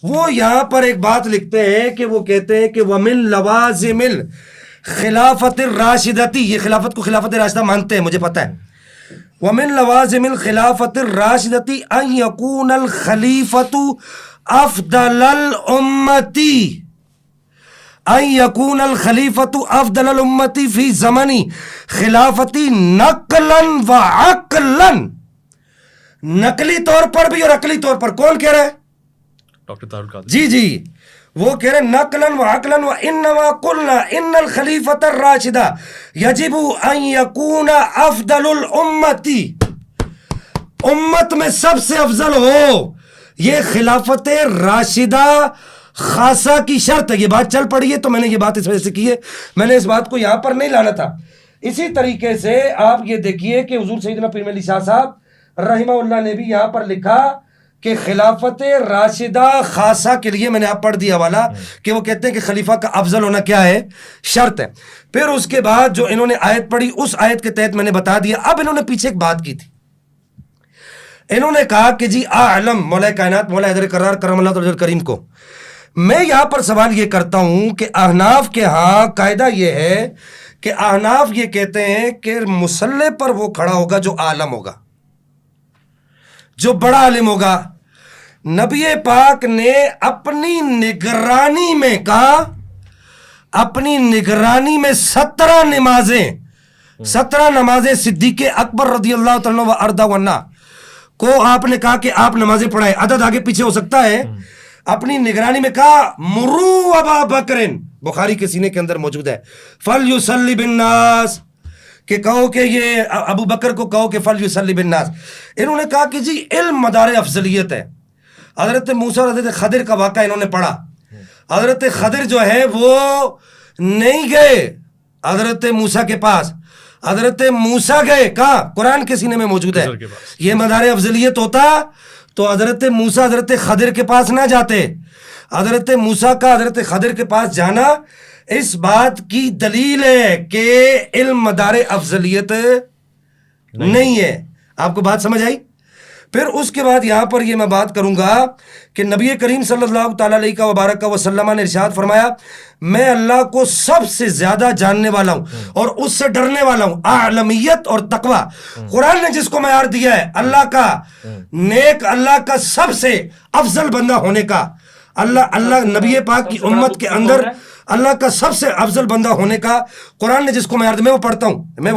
وہ یہاں پر ایک بات لکھتے ہیں کہ وہ کہتے ہیں کہ وَمِن لَوَازِمِ الْخِلَافَةِ الرَّاشِدَةِ, یہ خلافت کو خلافت راشدہ مانتے ہیں مجھے پتہ ہے. وَمِن لَوَازِمِ الْخِلَافَةِ الرَّاشِدَةِ أَن يَكُونَ الْخَلِيفَةُ أَفْضَلَ الْأُمَّةِ أَن يَكُونَ الْخَلِيفَةُ أَفْضَلَ الْأُمَّةِ فِي زَمَنِ خِلَافَتِهِ نَقْلًا وَعَقْلًا, نقلی طور پر بھی اور عقلی طور پر. کون کہہ رہا ہے؟ ڈاکٹر طاہر القادری. جی وہ کہہ رہے ہیں نقلاً وعقلاً وانما قلنا ان الخلیفۃ الراشدہ یجب ان یکون افضل الامت, امت میں سب سے افضل ہو, یہ خلافت راشدہ خاصہ کی شرط ہے. یہ بات چل پڑی ہے تو میں نے یہ بات اس وجہ سے کی ہے, میں نے اس بات کو یہاں پر نہیں لانا تھا. اسی طریقے سے آپ یہ دیکھیے کہ حضور سیدنا پیر میں علی شاہ صاحب رحمہ اللہ نے بھی یہاں پر لکھا کہ خلافت راشدہ خاصہ کے لیے, میں نے آپ پڑھ دیا حوالہ کہ وہ کہتے ہیں کہ خلیفہ کا افضل ہونا کیا ہے, شرط ہے. پھر اس کے بعد جو انہوں نے آیت پڑھی اس آیت کے تحت میں نے بتا دیا. اب انہوں نے پیچھے ایک بات کی تھی, انہوں نے کہا کہ جی اعلم مولا کائنات مولا حیدر کرار کرم اللہ تعالی کریم کو, میں یہاں پر سوال یہ کرتا ہوں کہ احناف کے ہاں قاعدہ یہ ہے کہ احناف یہ کہتے ہیں کہ مصلی پر وہ کھڑا ہوگا جو عالم ہوگا, جو بڑا عالم ہوگا. نبی پاک نے اپنی نگرانی میں کہا, اپنی نگرانی میں 17 نمازیں صدیق اکبر رضی اللہ تعالیٰ و ارضا عنہ کو آپ نے کہا کہ آپ نمازیں پڑھائیں. عدد آگے پیچھے ہو سکتا ہے. اپنی نگرانی میں کہا مرو ابا بکرن, بخاری کے سینے کے اندر موجود ہے, فلیصلی بالناس, کہ کہو کہ یہ ابو بکر کو کہو کہ فلیصلی بالناس. انہوں نے کہا کہ جی علم مدار افضلیت ہے. حضرت موسیٰ اور حضرت خضر کا واقعہ انہوں نے پڑھا. حضرت خضر جو ہے وہ نہیں گئے حضرت موسیٰ کے پاس, حضرت موسیٰ گئے کہاں, قرآن کے سینے میں موجود ہے. یہ مدار افضلیت ہوتا تو حضرت موسیٰ حضرت خضر کے پاس نہ جاتے. حضرت موسیٰ کا حضرت خضر کے پاس جانا اس بات کی دلیل ہے کہ علم مدار افضلیت نہیں ہے. آپ کو بات سمجھ آئی؟ پھر اس کے بعد یہاں پر یہ میں بات کروں گا کہ نبی کریم صلی اللہ تعالیٰ علیہ وبارک وسلم نے ارشاد فرمایا میں اللہ کو سب سے زیادہ جاننے والا ہوں اور اس سے ڈرنے والا ہوں. اعلمیت اور تقوی قرآن نے جس کو معیار دیا ہے اللہ کا نیک, اللہ کا سب سے افضل بندہ ہونے کا, اللہ نبی پاک کی امت کے اندر اللہ کا سب سے افضل بندہ ہونے کا قرآن نے جس کو معیار دیا, میں وہ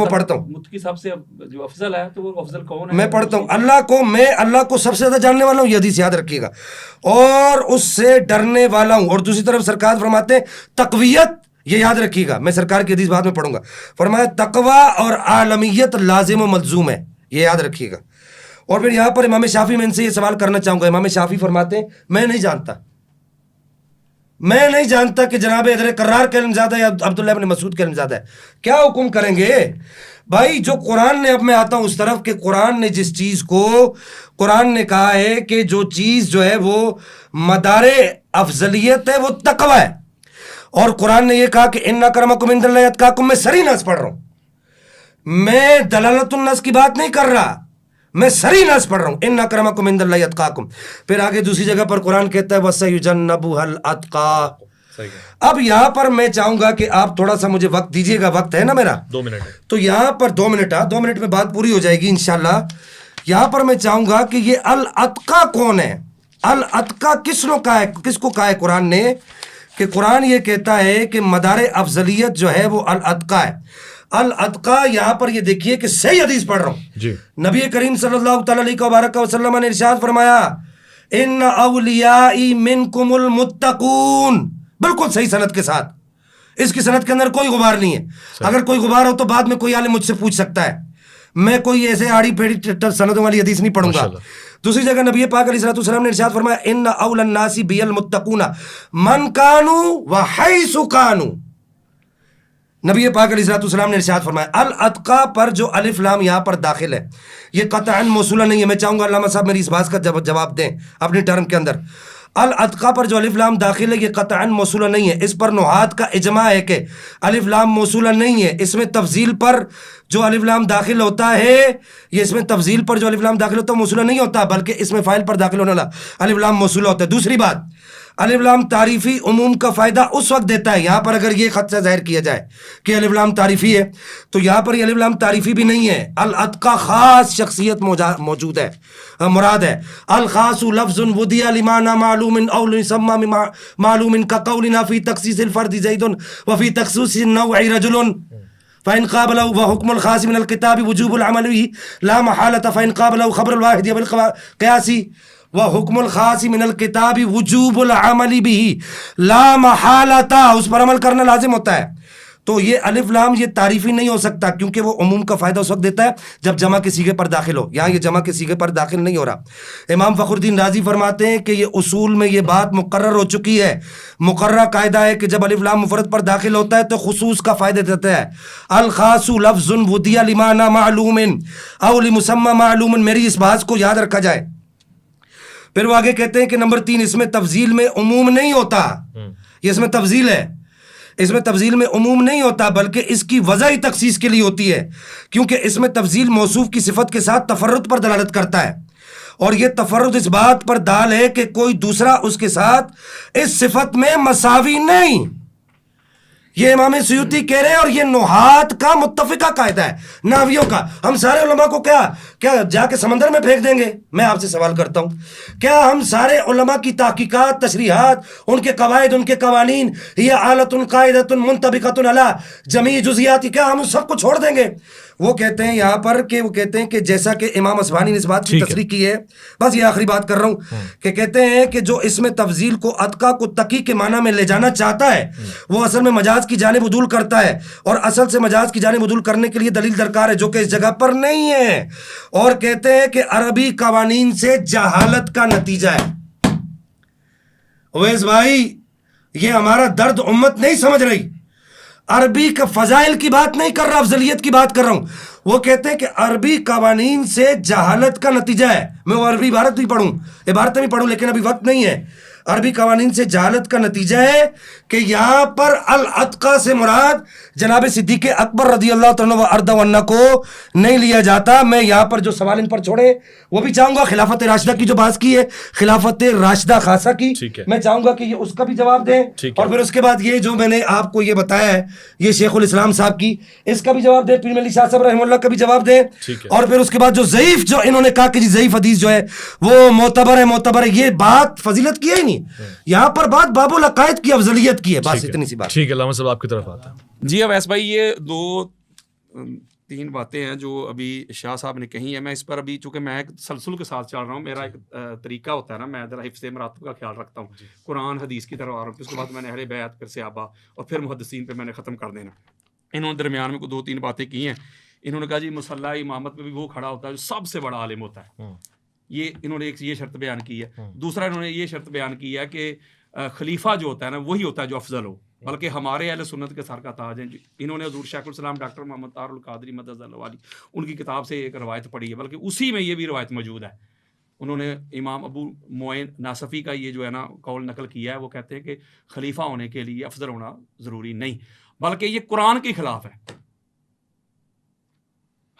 پڑھتا ہوں کی سب سے جو افضل ہے تو وہ افضل کون ہے؟ میں پڑھتا ہوں میں اللہ کو سب سے زیادہ جاننے والا ہوں, یہ حدیث یاد رکھیے گا, اور اس سے ڈرنے والا ہوں. اور دوسری طرف سرکار فرماتے ہیں تقویت, یہ یاد رکھیے گا, میں سرکار کی حدیث بعد میں پڑھوں گا. فرمایا تقوی اور عالمیت لازم و ملزوم ہے, یہ یاد رکھیے گا. اور پھر یہاں پر امام شافعی میں ان سے یہ سوال کرنا چاہوں گا. امام شافعی فرماتے ہیں میں نہیں جانتا کہ جناب حضرت کرار کا علم زیادہ ہے یا عبداللہ ابن مسعود کا علم زیادہ ہے. کیا حکم کریں گے بھائی؟ جو قرآن نے, اب میں آتا ہوں اس طرف کہ قرآن نے جس چیز کو, قرآن نے کہا ہے کہ جو چیز جو ہے وہ مدار افضلیت ہے وہ تقوی ہے, اور قرآن نے یہ کہا کہ ان اکرمکم عند اللہ اتقاکم. میں سری نص پڑھ رہا ہوں, میں دلالت النص کی بات نہیں کر رہا, میں سری نص پڑھ رہا ہوں, ان اکرمکم عند اللہ اتقاکم. پھر آگے دوسری جگہ پر قرآن کہتا ہے وَسَيُجَنَّبُهَا الْأَتْقَى. اب یہاں پر میں چاہوں گا کہ آپ تھوڑا سا مجھے وقت دیجیے گا, وقت ہے نا میرا 2 منٹ ہے, تو یہاں پر 2 منٹ, 2 منٹ میں بات پوری ہو جائے گی انشاءاللہ. یہاں پر میں چاہوں گا کہ یہ الاتقا کون ہے, الاتقا کس کو کہا ہے قرآن نے, کہ قرآن یہ کہتا ہے کہ مدار افضلیت جو ہے وہ الاتقا ہے. الاتقا، یہاں پر یہ دیکھیے کہ صحیح حدیث پڑھ رہا ہوں جی نبی کریم صلی اللہ تعالی علیہ وبارک وسلم نے ارشاد فرمایا ان اولیائی منکم المتقون، بالکل صحیح سند کے ساتھ، اس کی سند کے اندر کوئی غبار نہیں ہے، اگر کوئی غبار ہو تو بعد میں کوئی عالم مجھ سے پوچھ سکتا ہے، میں کوئی ایسے آڑی پھیڑی سندوں والی حدیث نہیں پڑھوں گا۔ دوسری جگہ نبی پاک علیہ الصلوۃ والسلام نے ارشاد فرمایا ان اول الناس بی المتقون من کانوا وحیث کانوا، نبی پاک علیہ الصلوۃ والسلام نے ارشاد فرمایا الاتقا پر جو الف لام یہاں پر داخل ہے یہ قطعا موصولہ نہیں ہے، میں چاہوں گا علامہ صاحب میری اس بات کا جواب دیں اپنی ٹرم کے اندر، الاتقا پر جو الف لام داخل ہے یہ قطعا موصولہ نہیں ہے، اس پر نحات کا اجماع ہے کہ الف لام موصولہ نہیں ہے، اس میں تفضیل پر جو الف لام داخل ہوتا ہے یہ اس میں تفضیل پر جو الف لام داخل ہوتا ہے موصولہ نہیں ہوتا، بلکہ اس میں فاعل پر داخل ہونے والا الف لام موصولہ ہوتا ہے۔ دوسری بات، الف لام تعریفی عموم کا فائدہ اس وقت دیتا ہے، یہاں پر اگر یہ خط سے ظاہر کیا جائے کہ الف لام تعریفی ہے تو یہاں پر یہ الف لام تعریفی بھی نہیں ہے، الاتقا خاص شخصیت موجود ہے، مراد ہے۔ الخاص لفظ ودی لمعنى معلوم او لسمى معلوم كقولنا في تخصيص الفرد زيد وفي تخصيص النوع رجل فإن قابله وحكم الخاص من الكتاب وجوب العمل به لا محالة فإن قابله خبر الواحد بالقياس وحكم الخاص من الكتاب وجوب العمل به لا محالة، اس پر عمل کرنا لازم ہوتا ہے۔ تو یہ الف لام یہ تعریفی نہیں ہو سکتا کیونکہ وہ عموم کا فائدہ اس وقت دیتا ہے جب جمع کے صیغے پر داخل ہو، یہاں یہ جمع کے صیغے پر داخل نہیں ہو رہا۔ امام فخر الدین رازی فرماتے ہیں کہ یہ اصول میں یہ بات مقرر ہو چکی ہے، مقررہ قاعدہ ہے کہ جب الف لام مفرد پر داخل ہوتا ہے تو خصوص کا فائدہ دیتا ہے۔ الخاص لفظ ودی لمعنى معلوم او لمسمى معلوم، میری اس بات کو یاد رکھا جائے۔ پھر وہ آگے کہتے ہیں کہ نمبر 3 اس میں تفضیل میں عموم نہیں ہوتا، یہ اس میں تفضیل ہے، اس میں تفضیل میں عموم نہیں ہوتا بلکہ اس کی وضعی تخصیص کے لیے ہوتی ہے، کیونکہ اس میں تفضیل موصوف کی صفت کے ساتھ تفرد پر دلالت کرتا ہے، اور یہ تفرد اس بات پر دال ہے کہ کوئی دوسرا اس کے ساتھ اس صفت میں مساوی نہیں۔ یہ امام سیوطی کہہ رہے ہیں اور یہ نحات کا متفقہ قاعدہ ہے، نحویوں کا۔ ہم سارے علماء کو کیا جا کے سمندر میں پھینک دیں گے؟ میں آپ سے سوال کرتا ہوں، کیا ہم سارے علماء کی تحقیقات، تشریحات، ان کے قواعد، ان کے قوانین، یہ آلۃ قاعدۃ منطبقۃ علی جمیع جزئیات، کیا ہم سب کو چھوڑ دیں گے؟ وہ کہتے ہیں یہاں پر کہ وہ کہتے ہیں کہ جیسا کہ امام اصفہانی نے اس بات کی تصریح کی ہے، بس یہ آخری بات کر رہا ہوں، کہ کہتے ہیں کہ جو اس میں تفضیل کو اتقا کو تقی کے معنی میں لے جانا چاہتا ہے وہ اصل میں مجاز کی جانب عدول کرتا ہے، اور اصل سے مجاز کی جانب عدول کرنے کے لیے دلیل درکار ہے جو کہ اس جگہ پر نہیں ہے، اور کہتے ہیں کہ عربی قوانین سے جہالت کا نتیجہ ہے۔ اویس بھائی یہ ہمارا درد امت نہیں سمجھ رہی، عربی کا فضائل کی بات نہیں کر رہا، افضلیت کی بات کر رہا ہوں۔ وہ کہتے ہیں کہ عربی قوانین سے جہالت کا نتیجہ ہے، میں وہ عربی عبارت بھی پڑھوں، عبارتیں بھی پڑھوں لیکن ابھی وقت نہیں ہے۔ عربی قوانین سے جہالت کا نتیجہ ہے کہ یہاں پر الاتقا سے مراد جناب صدیق اکبر رضی اللہ تعالیٰ عنہ و عنہ کو نہیں لیا جاتا۔ میں یہاں پر جو سوال ان پر چھوڑے وہ بھی چاہوں گا، خلافت راشدہ کی جو بات کی ہے، خلافت راشدہ خاصہ کی، میں چاہوں گا کہ یہ اس کا بھی جواب دیں، اور پھر اس کے بعد یہ جو میں نے آپ کو یہ بتایا ہے یہ شیخ الاسلام صاحب کی، اس کا بھی جواب دیں، پیر علی شاہ صاحب رحمہ اللہ کا بھی جواب دیں، اور پھر اس کے بعد جو ضعیف جو انہوں نے کہا کہ جی ضعیف حدیث جو ہے وہ معتبر ہے، یہ بات فضیلت کی ہے ہی نہیں، یہاں پر بات باب العقائد کی افضلیت کی ہے، بس اتنی سی بات۔ ٹھیک ہے، علامہ صاحب آپ کی طرف آتا ہے۔ جی اویس بھائی یہ 2-3 باتیں ہیں جو ابھی شاہ صاحب نے کہی ہیں، میں اس پر ابھی چونکہ میں ایک تسلسل کے ساتھ چل رہا ہوں، میرا ایک طریقہ ہوتا ہے نا، میں ذرا حفظ مراتب کا خیال رکھتا ہوں، قرآن حدیث کی طرف آ رہا ہوں، پھر اس کے بعد میں نے اہل بیت، پھر صحابہ، اور پھر محدثین پہ میں نے ختم کر دینا۔ انہوں نے درمیان میں 2-3 باتیں کی ہیں۔ انہوں نے کہا جی مصلی امامت میں بھی وہ کھڑا ہوتا ہے جو سب سے بڑا عالم ہوتا ہے، یہ انہوں نے ایک یہ شرط بیان کی ہے۔ دوسرا انہوں نے یہ شرط بیان کی ہے کہ خلیفہ جو ہوتا ہے نا وہی ہوتا ہے جو افضل ہو، بلکہ ہمارے اہل سنت کے سر کا تاج ہیں۔ انہوں نے حضور شیخ الاسلام ڈاکٹر محمد طاہر القادری مدد اللہ علی ان کی کتاب سے ایک روایت پڑھی ہے، بلکہ اسی میں یہ بھی روایت موجود ہے۔ انہوں نے امام ابو معین ناصفی کا یہ جو ہے نا قول نقل کیا ہے، وہ کہتے ہیں کہ خلیفہ ہونے کے لیے افضل ہونا ضروری نہیں، بلکہ یہ قرآن کے خلاف ہے۔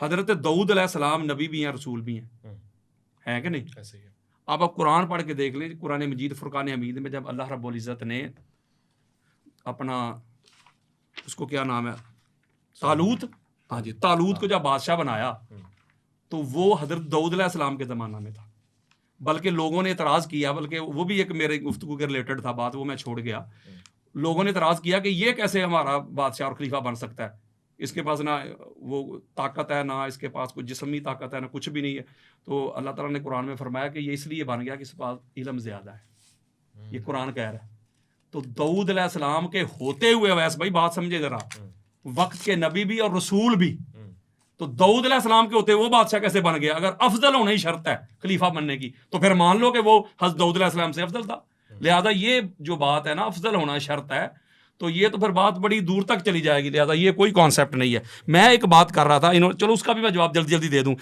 حضرت داؤد علیہ السلام نبی بھی ہیں، رسول بھی ہیں کہ نہیں؟ ایسے ہی ہے۔ آپ قرآن پڑھ کے دیکھ لیں، قرآن مجید فرقان حمید میں جب اللہ رب العزت نے اپنا اس کو کیا نام ہے طالوت، ہاں جی طالوت کو جب بادشاہ بنایا تو وہ حضرت داؤد علیہ السلام کے زمانہ میں تھا، بلکہ لوگوں نے اعتراض کیا، بلکہ وہ بھی ایک میرے گفتگو کے ریلیٹڈ تھا بات، وہ میں چھوڑ گیا۔ لوگوں نے اعتراض کیا کہ یہ کیسے ہمارا بادشاہ اور خلیفہ بن سکتا ہے؟ اس کے پاس نہ وہ طاقت ہے، نہ اس کے پاس کوئی جسمی طاقت ہے، نہ کچھ بھی نہیں ہے. تو اللہ تعالیٰ نے قرآن میں فرمایا کہ یہ اس لیے بن گیا کہ اس کے پاس علم زیادہ ہے. یہ قرآن کہہ رہا ہے. تو داؤد علیہ السلام کے ہوتے ہوئے، ویسے بھائی بات سمجھے ذرا، وقت کے نبی بھی اور رسول بھی، تو داؤد علیہ السلام کے ہوتے وہ بادشاہ کیسے بن گیا؟ اگر افضل ہونے ہی شرط ہے خلیفہ بننے کی تو پھر مان لو کہ وہ حضرت داؤد علیہ السلام سے افضل تھا. لہذا یہ جو بات ہے نا افضل ہونا شرط ہے، تو یہ تو پھر بات بڑی دور تک چلی جائے گی. لہذا یہ کوئی کانسیپٹ نہیں ہے. میں ایک بات کر رہا تھا، چلو اس کا بھی میں جواب جلدی جلدی دے دوں.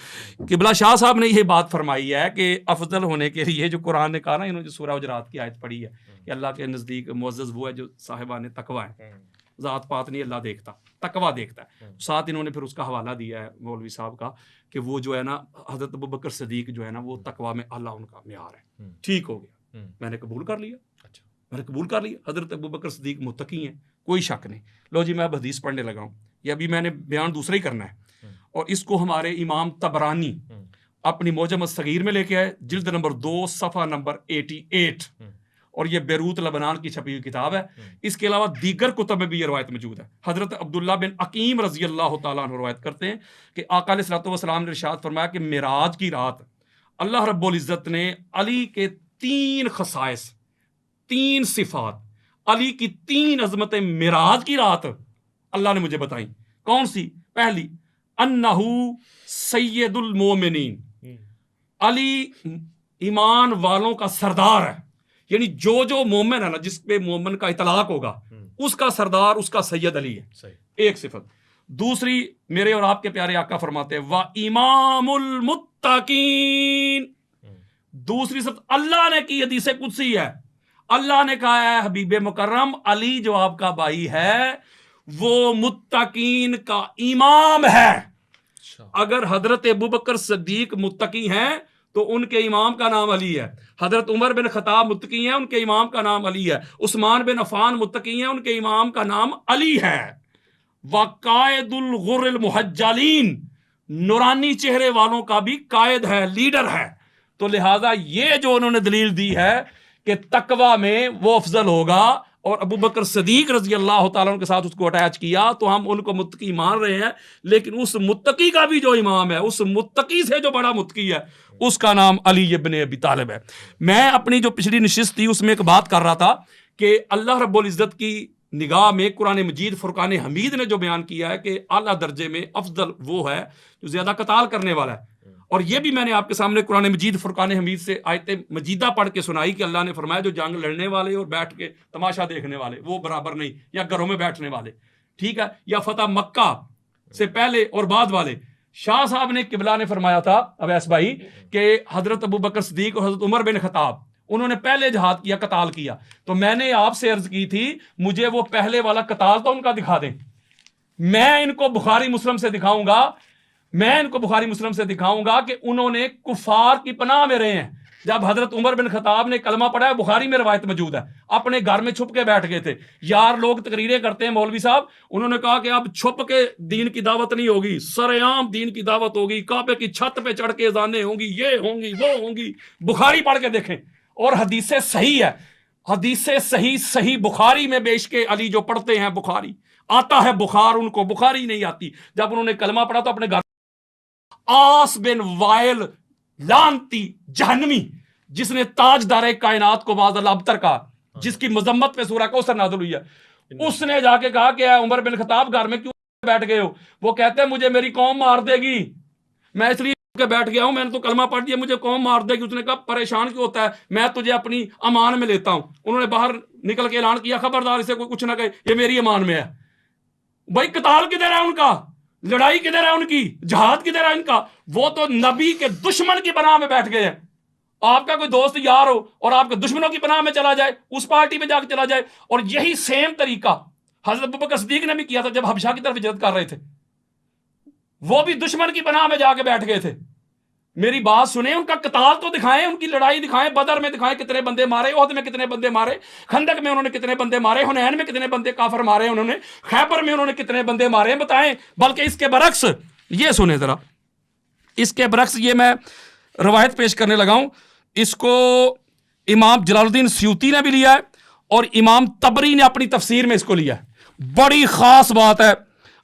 قبلہ شاہ صاحب نے یہ بات فرمائی ہے کہ افضل ہونے کے لیے جو قرآن نے کہا نا، انہوں نے جو سورہ حجرات کی آیت پڑھی ہے کہ اللہ کے نزدیک معزز وہ ہے جو صاحبان تقویٰ ہے. ذات پات نہیں اللہ دیکھتا، تقویٰ دیکھتا ہے. ساتھ انہوں نے پھر اس کا حوالہ دیا ہے مولوی صاحب کا کہ وہ جو ہے نا حضرت ابوبکر صدیق جو ہے نا وہ تقویٰ میں اللہ ان کا معیار ہے. ٹھیک ہو گیا، میں نے قبول کر لیا. میں نے قبول کر لیا حضرت ابوبکر صدیق متقی ہیں، کوئی شک نہیں. لو جی میں اب حدیث پڑھنے لگا ہوں. یہ ابھی میں نے بیان دوسرا ہی کرنا ہے، اور اس کو ہمارے امام طبرانی اپنی معجم الصغیر میں لے کے آئے، جلد نمبر 2 صفحہ نمبر 88، اور یہ بیروت لبنان کی چھپی ہوئی کتاب ہے. اس کے علاوہ دیگر کتب میں بھی یہ روایت موجود ہے. حضرت عبداللہ بن عقیم رضی اللہ تعالیٰ عنہ روایت کرتے ہیں کہ آقا علیہ الصلوۃ والسلام نے ارشاد فرمایا کہ معراج کی رات اللہ رب العزت نے علی کے 3 خصائص، 3 صفات، علی کی 3 عظمتیں معراج کی رات اللہ نے مجھے بتائیں. کون سی؟ پہلی، انہو سید المومنین، علی ایمان والوں کا سردار ہے. یعنی جو مومن ہے نا، جس پہ مومن کا اطلاق ہوگا، اس کا سردار، اس کا سید علی ہے. ایک صفت. دوسری، میرے اور آپ کے پیارے آقا فرماتے ہیں وَإِمَامُ الْمُتَّقِينَ. دوسری صفت اللہ نے کی، حدیث قدسی ہے. اللہ نے کہا ہے حبیب مکرم علی جو آپ کا بھائی ہے وہ متقین کا امام ہے. اگر حضرت ابوبکر صدیق متقی ہیں تو ان کے امام کا نام علی ہے. حضرت عمر بن خطاب متقی ہیں، ان کے امام کا نام علی ہے. عثمان بن عفان متقی ہیں، ان کے امام کا نام علی ہے. وقائد الغر المحجلین، نورانی چہرے والوں کا بھی قائد ہے، لیڈر ہے. تو لہذا یہ جو انہوں نے دلیل دی ہے کہ تقویٰ میں وہ افضل ہوگا، اور ابوبکر صدیق رضی اللہ تعالیٰ عنہ کے ساتھ اس کو اٹیچ کیا، تو ہم ان کو متقی مان رہے ہیں. لیکن اس متقی کا بھی جو امام ہے، اس متقی سے جو بڑا متقی ہے، اس کا نام علی ابن ابی طالب ہے. میں اپنی جو پچھلی نشست تھی اس میں ایک بات کر رہا تھا کہ اللہ رب العزت کی نگاہ میں قرآن مجید فرقان حمید نے جو بیان کیا ہے کہ اعلیٰ درجے میں افضل وہ ہے جو زیادہ قتال کرنے والا ہے. اور یہ بھی میں نے آپ کے سامنے قرآن مجید فرقان حمید سے آیت مجیدہ پڑھ کے سنائی کہ اللہ نے فرمایا جو جنگ لڑنے والے اور بیٹھ کے تماشا دیکھنے والے وہ برابر نہیں، یا گھروں میں بیٹھنے والے، ٹھیک ہے، یا فتح مکہ سے پہلے اور بعد والے. شاہ صاحب نے قبلہ نے فرمایا تھا اویس بھائی کہ حضرت ابوبکر صدیق اور حضرت عمر بن خطاب انہوں نے پہلے جہاد کیا، قتال کیا. تو میں نے آپ سے عرض کی تھی مجھے وہ پہلے والا قتال تو ان کا دکھا دیں. میں ان کو بخاری مسلم سے دکھاؤں گا کہ انہوں نے کفار کی پناہ میں رہے ہیں. جب حضرت عمر بن خطاب نے کلمہ پڑھا ہے، بخاری میں روایت موجود ہے، اپنے گھر میں چھپ کے بیٹھ گئے تھے. یار لوگ تقریریں کرتے ہیں مولوی صاحب، انہوں نے کہا کہ اب چھپ کے دین کی دعوت نہیں ہوگی، سر عام دین کی دعوت ہوگی، کعبے کی چھت پہ چڑھ کے اذانیں ہوں گی، یہ ہوں گی وہ ہوں گی. بخاری پڑھ کے دیکھیں، اور حدیث صحیح ہے، حدیث صحیح بخاری میں بیش کے علی جو پڑھتے ہیں بخاری آتا ہے، بخار ان کو بخاری نہیں آتی. جب انہوں نے کلمہ پڑھا تو اپنے گھر آس بن وائل لانتی جہنمی، جس نے تاجدار کائنات کو معاذ اللہ ابتر کہا، جس کی مذمت پہ سورہ کوثر نازل ہوئی ہے، اس نے جا کے کہا کہ اے عمر بن خطاب گھر میں کیوں بیٹھ گئے ہو؟ وہ کہتے ہیں مجھے میری قوم مار دے گی، میں اس لیے کے بیٹھ گیا ہوں، میں نے تو کلمہ پڑھ دیا، مجھے قوم مار دے گی. اس نے کہا پریشان کیوں ہوتا ہے، میں تجھے اپنی امان میں لیتا ہوں. انہوں نے باہر نکل کے اعلان کیا خبردار اسے کوئی کچھ نہ کہے، یہ میری امان میں ہے. بھائی قتال کدھر ہے ان کا، لڑائی کدھر ہے ان کی، جہاد کدھر ہے ان کا؟ وہ تو نبی کے دشمن کی پناہ میں بیٹھ گئے ہیں. آپ کا کوئی دوست یار ہو اور آپ کے دشمنوں کی پناہ میں چلا جائے، اس پارٹی میں جا کے چلا جائے. اور یہی سیم طریقہ حضرت ابوبکر صدیق نے بھی کیا تھا جب حبشہ کی طرف ہجرت کر رہے تھے، وہ بھی دشمن کی پناہ میں جا کے بیٹھ گئے تھے. میری بات سنیں، ان کا قتال تو دکھائیں، ان کی لڑائی دکھائیں، بدر میں دکھائیں کتنے بندے مارے، احد میں کتنے بندے مارے، خندق میں انہوں نے کتنے بندے مارے، حنین میں کتنے بندے کافر مارے انہوں نے، خیبر میں انہوں نے کتنے بندے مارے بتائیں. بلکہ اس کے برعکس یہ سنیں ذرا، اس کے برعکس یہ میں روایت پیش کرنے لگا ہوں. اس کو امام جلال الدین سیوطی نے بھی لیا ہے اور امام طبری نے اپنی تفسیر میں اس کو لیا ہے. بڑی خاص بات ہے.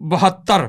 72,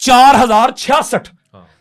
4066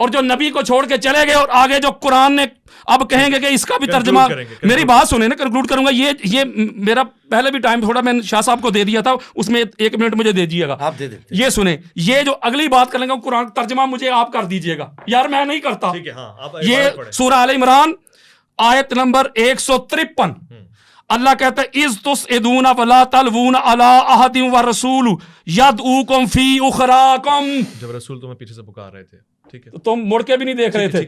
اور جو نبی کو چھوڑ کے چلے گئے اور آگے جو قرآن نے اب کہیں گے کہ اس کا بھی ترجمہ, میری بات سنیں نا, کنکلوڈ کروں گا. یہ میرا پہلے بھی ٹائم تھوڑا میں نے شاہ صاحب کو دے دیا تھا, اس میں 1 منٹ مجھے دے دیجیے گا. آپ دے دیں. یہ سنیں, یہ جو اگلی بات کر لیں گے قرآن ترجمہ مجھے آپ کر دیجیے گا یار, میں نہیں کرتا. یہ سورہ آل عمران آیت نمبر 153. اللہ کہتا ہے اذ تسعدون ولا تلوون علی احد والرسول یدعوکم فی اخراکم. جب رسول تمہیں پیچھے سے پکار رہے تھے, ٹھیک ہے, تم مڑ کے بھی نہیں دیکھ رہے تھے,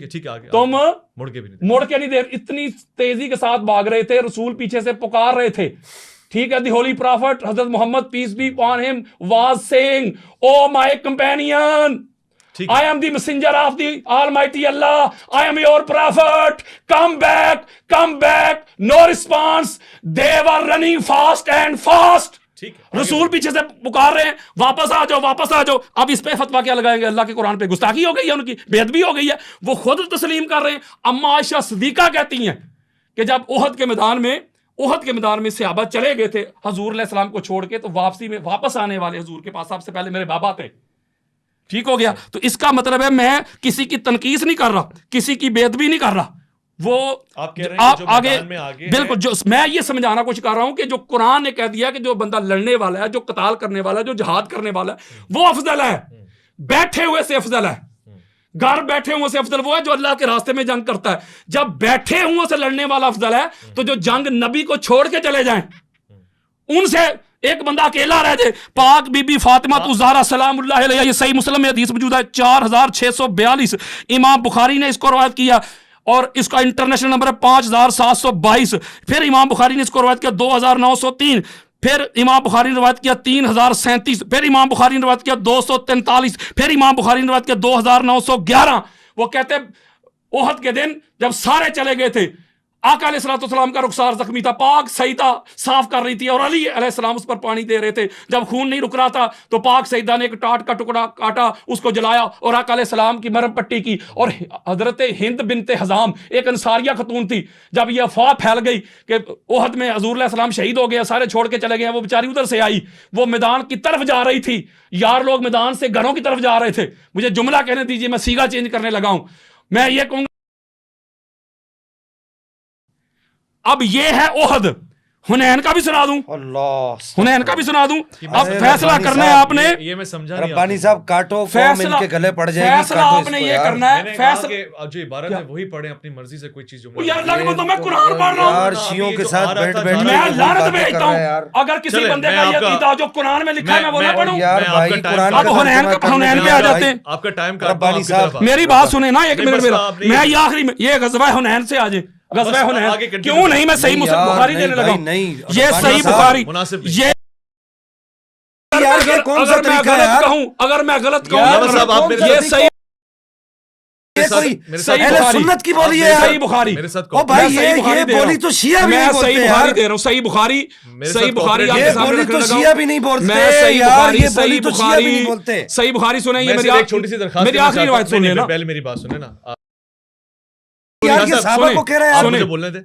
تم مڑ کے نہیں دیکھ, اتنی تیزی کے ساتھ بھاگ رہے تھے, رسول پیچھے سے پکار رہے تھے, ٹھیک ہے. دی holy prophet Hazrat Muhammad peace be upon him was seeing, oh my companion, I am the messenger of the Almighty Allah. I am your prophet. Come back. No response. They were running fast and fast. رسول پیچھے سے پکار رہے ہیں, واپس آ جاؤ. اب اس پہ فتویٰ کیا لگائیں گے؟ اللہ کے قرآن پہ گستاخی ہو گئی ہے, ان کی بے ادبی ہو گئی ہے. وہ خود تسلیم کر رہے ہیں. اما عائشہ صدیقہ کہتی ہیں کہ جب احد کے میدان میں صحابہ چلے گئے تھے حضور علیہ السلام کو چھوڑ کے, تو واپسی میں واپس آنے والے حضور کے پاس سب سے پہلے میرے بابا تھے. ٹھیک ہو گیا. تو اس کا مطلب ہے میں کسی کی تنقیص نہیں کر رہا, کسی کی بے ادبی نہیں کر رہا. وہ آپ آگے بالکل, جو میں یہ سمجھانا کچھ کر رہا ہوں کہ جو قرآن نے کہہ دیا کہ جو بندہ لڑنے والا ہے, جو قتال کرنے والا ہے, جو جہاد کرنے والا ہے, وہ افضل ہے. بیٹھے ہوئے سے افضل ہے. گھر بیٹھے ہوئے سے افضل وہ ہے جو اللہ کے راستے میں جنگ کرتا ہے. جب بیٹھے ہوئے سے لڑنے والا افضل ہے, تو جو جنگ نبی کو چھوڑ کے چلے جائیں ان سے ایک بندہ اکیلا رہ جائے. پاک بی بی فاطمہ الزہرا سلام اللہ علیہا, یہ صحیح مسلم میں حدیث موجود ہے 4642. امام بخاری نے اس کو روایت کیا اور اس کا انٹرنیشنل نمبر ہے 5722. پھر امام بخاری نے اس کو روایت کیا 2903. پھر امام بخاری نے روایت کیا 3037. پھر امام بخاری نے روایت کیا 243. پھر امام بخاری نے روایت کیا 2911. وہ کہتے احد کے دن جب سارے چلے گئے تھے, آقا علیہ الصلوۃ والسلام کا رخسار زخمی تھا, پاک سیدہ صاف کر رہی تھی اور علی علیہ السلام اس پر پانی دے رہے تھے. جب خون نہیں رک رہا تھا تو پاک سیدہ نے ایک ٹاٹ کا ٹکڑا کاٹا, اس کو جلایا اور آقا علیہ السلام کی مرہم پٹی کی. اور حضرت ہند بنت حزام ایک انصاریہ خاتون تھی, جب یہ افواہ پھیل گئی کہ احد میں حضور علیہ السلام شہید ہو گئے, سارے چھوڑ کے چلے گئے, وہ بیچاری ادھر سے آئی, وہ میدان کی طرف جا رہی تھی. یار لوگ میدان سے گھروں کی طرف جا رہے تھے. مجھے جملہ کہنے دیجیے, میں سیگا چینج کرنے لگا ہوں. میں یہ کہوں گا اب یہ ہے احد. حنین کا بھی سنا دوں, حنین کا بھی سنا دوں. اب فیصلہ کرنا ہے آپ نے, یہ میں سمجھا نہیں. ربانی صاحب کاٹو قوم ان کے گلے پڑ جائے گی. فیصلہ آپ نے یہ کرنا ہے, فیصلہ جو عبارت ہے وہی پڑھیں اپنی مرضی سے, کوئی چیز جملہ. یار اللہ کے بندوں میں قرآن پڑھ رہا ہوں یار, شیعوں کے ساتھ بیٹھ میں لعنت بھیجتا ہوں. اگر کسی بندے کا یہ عقیدہ جو قرآن میں لکھا ہے میں وہ نہ پڑھوں. اب حنین پہ آ جاتے ہیں. آپ کا ٹائم ربانی صاحب میری بات سنیں نا 1 منٹ میرا, میں یہ آخری میں یہ غزوہ حنین سے آ جائے. غزوہ حنین کیوں نہیں, میں صحیح مسلم بخاری دینے لگا ہوں. یہ صحیح بخاری, یہ اگر میں غلط کہوں یہ صحیح سنت کی بولی ہے. صحیح بخاری, او بھائی یہ بولی تو شیعہ بھی نہیں بولتے ہیں. صحیح بخاری دے رہا ہوں, صحیح بخاری یہ بولی تو شیعہ بھی نہیں بولتے یار, یہ بولی تو شیعہ بھی نہیں بولتے. صحیح بخاری سنیں, یہ میری ایک چھوٹی سی درخواست, میری آخری روایت سنیں نا, پہلے میری بات سنیں نا. صحابہ کو کہہ رہے ہیں, مجھے بولنے تھے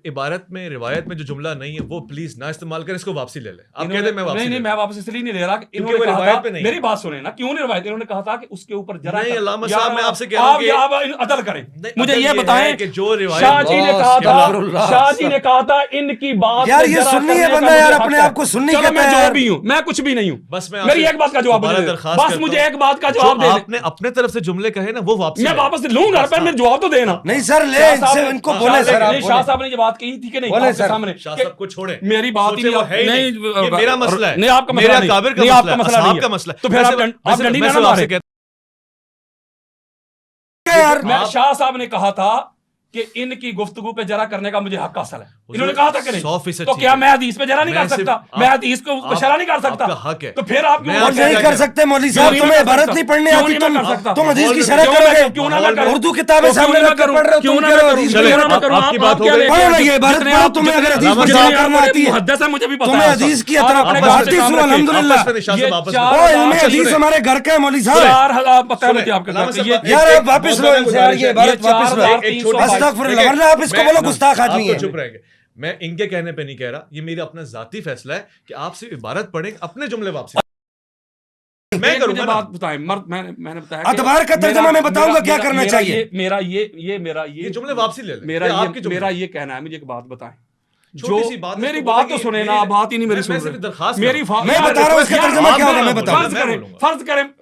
عبارت میں روایت میں جو جملہ نہیں ہے وہ پلیز نہ استعمال کریں, اس کو واپسی لے لیں. آپ کہتے ہیں میں واپسی نہیں, میں واپس اس لیے نہیں لے رہا, انہوں نے کہا تھا, میری بات سنیں نا, کیوں نہیں روایت, انہوں نے کہا تھا کہ اس کے اوپر ذرا نہیں. علامہ صاحب میں آپ سے کہہ رہا ہوں کہ آپ عدل کریں. مجھے یہ بتائیں کہ جو روایت شاہ جی نے کہا تھا ان کی بات یار یہ سننی ہے بندہ, یار اپنے آپ کو سننی کہتا ہے. میں جو بھی ہوں, میں کچھ بھی نہیں ہوں, بس میں میری ایک بات کا جواب دے, بس مجھے ایک بات کا جواب دے. آپ نے اپنے طرف سے جملے کہے نا وہ واپسی, میں واپس لوں گا, پر میں جواب تو دینا. نہیں سر, لے ان کو بولے سر. شاہ صاحب نے یہ بات کہی تھی کہ نہیں آپ کے سامنے, شاہ صاحب کو چھوڑیں, میری بات ہی نہیں, میرا مسئلہ ہے, نہیں آپ کا مسئلہ نہیں, آپ کا مسئلہ نہیں, آپ کا مسئلہ. تو پھر آپ ڈنڈی نہ مارے. شاہ صاحب نے کہا تھا کہ ان کی گفتگو پہ جرا کرنے کا مجھے حق حاصل ہے. انہوں نے کہا تھا کہ نہیں, تو کیا میں حدیث پہ جرا نہیں کر سکتا, میں حدیث کو شرح نہیں کر سکتا, تو پھر آپ نہیں کر سکتے. مولوی صاحب تمہیں عبارت نہیں پڑھنے آتی, تم حدیث کی شرح کرو گے, کیوں نہ کروں, اردو کتابیں سامنے رکھ کر پڑھ رہے ہو, کیوں نہ کروں, آپ کی بات ہو گئی, پڑھو لگے عبارت پڑھو. تمہیں اگر حدیث پر جرا کرنا آتی ہے, محدث ہے, مجھے بھی پتا ہے, تمہیں حدیث کی اطراف غلطی سو الحمدللہ. او علم حدیث ہمارے گھر کا ہے مولوی صاحب. 4000 پتہ ہے مجھے آپ کا, یار آپ واپس لو یہ عبارت واپس لو, استغفر اللہ, ورنہ آپ اس کو بولو گستاخ آدمی ہے. چپ رہیں گے, میں ان کے کہنے پہ نہیں کہہ رہا, یہ میرا اپنا ذاتی فیصلہ ہے کہ آپ سے عبارت پڑھیں, اپنے جملے واپسی میں کروں مجھے گا نا۔ بات بتائیں، مرد میں نے بتایا کہ اتبار کا ترجمہ میں بتاؤں گا کیا کرنا چاہیے۔ میرا یہ جملے واپسی لے لیں، میرا یہ آپ کے جملے میرا یہ کہنا ہے، مجھے ایک بات بتائیں، چھوٹی سی بات ہے، میری اس کو بات بولیں تو کہ سنیں نا، میری- بات ہی نہیں میری میں سن صرف رہے، درخواست میری کر رہا ہوں۔ میں بتا رہا ہوں اس کا ترجمہ کیا ہوگا، میں بتاؤں۔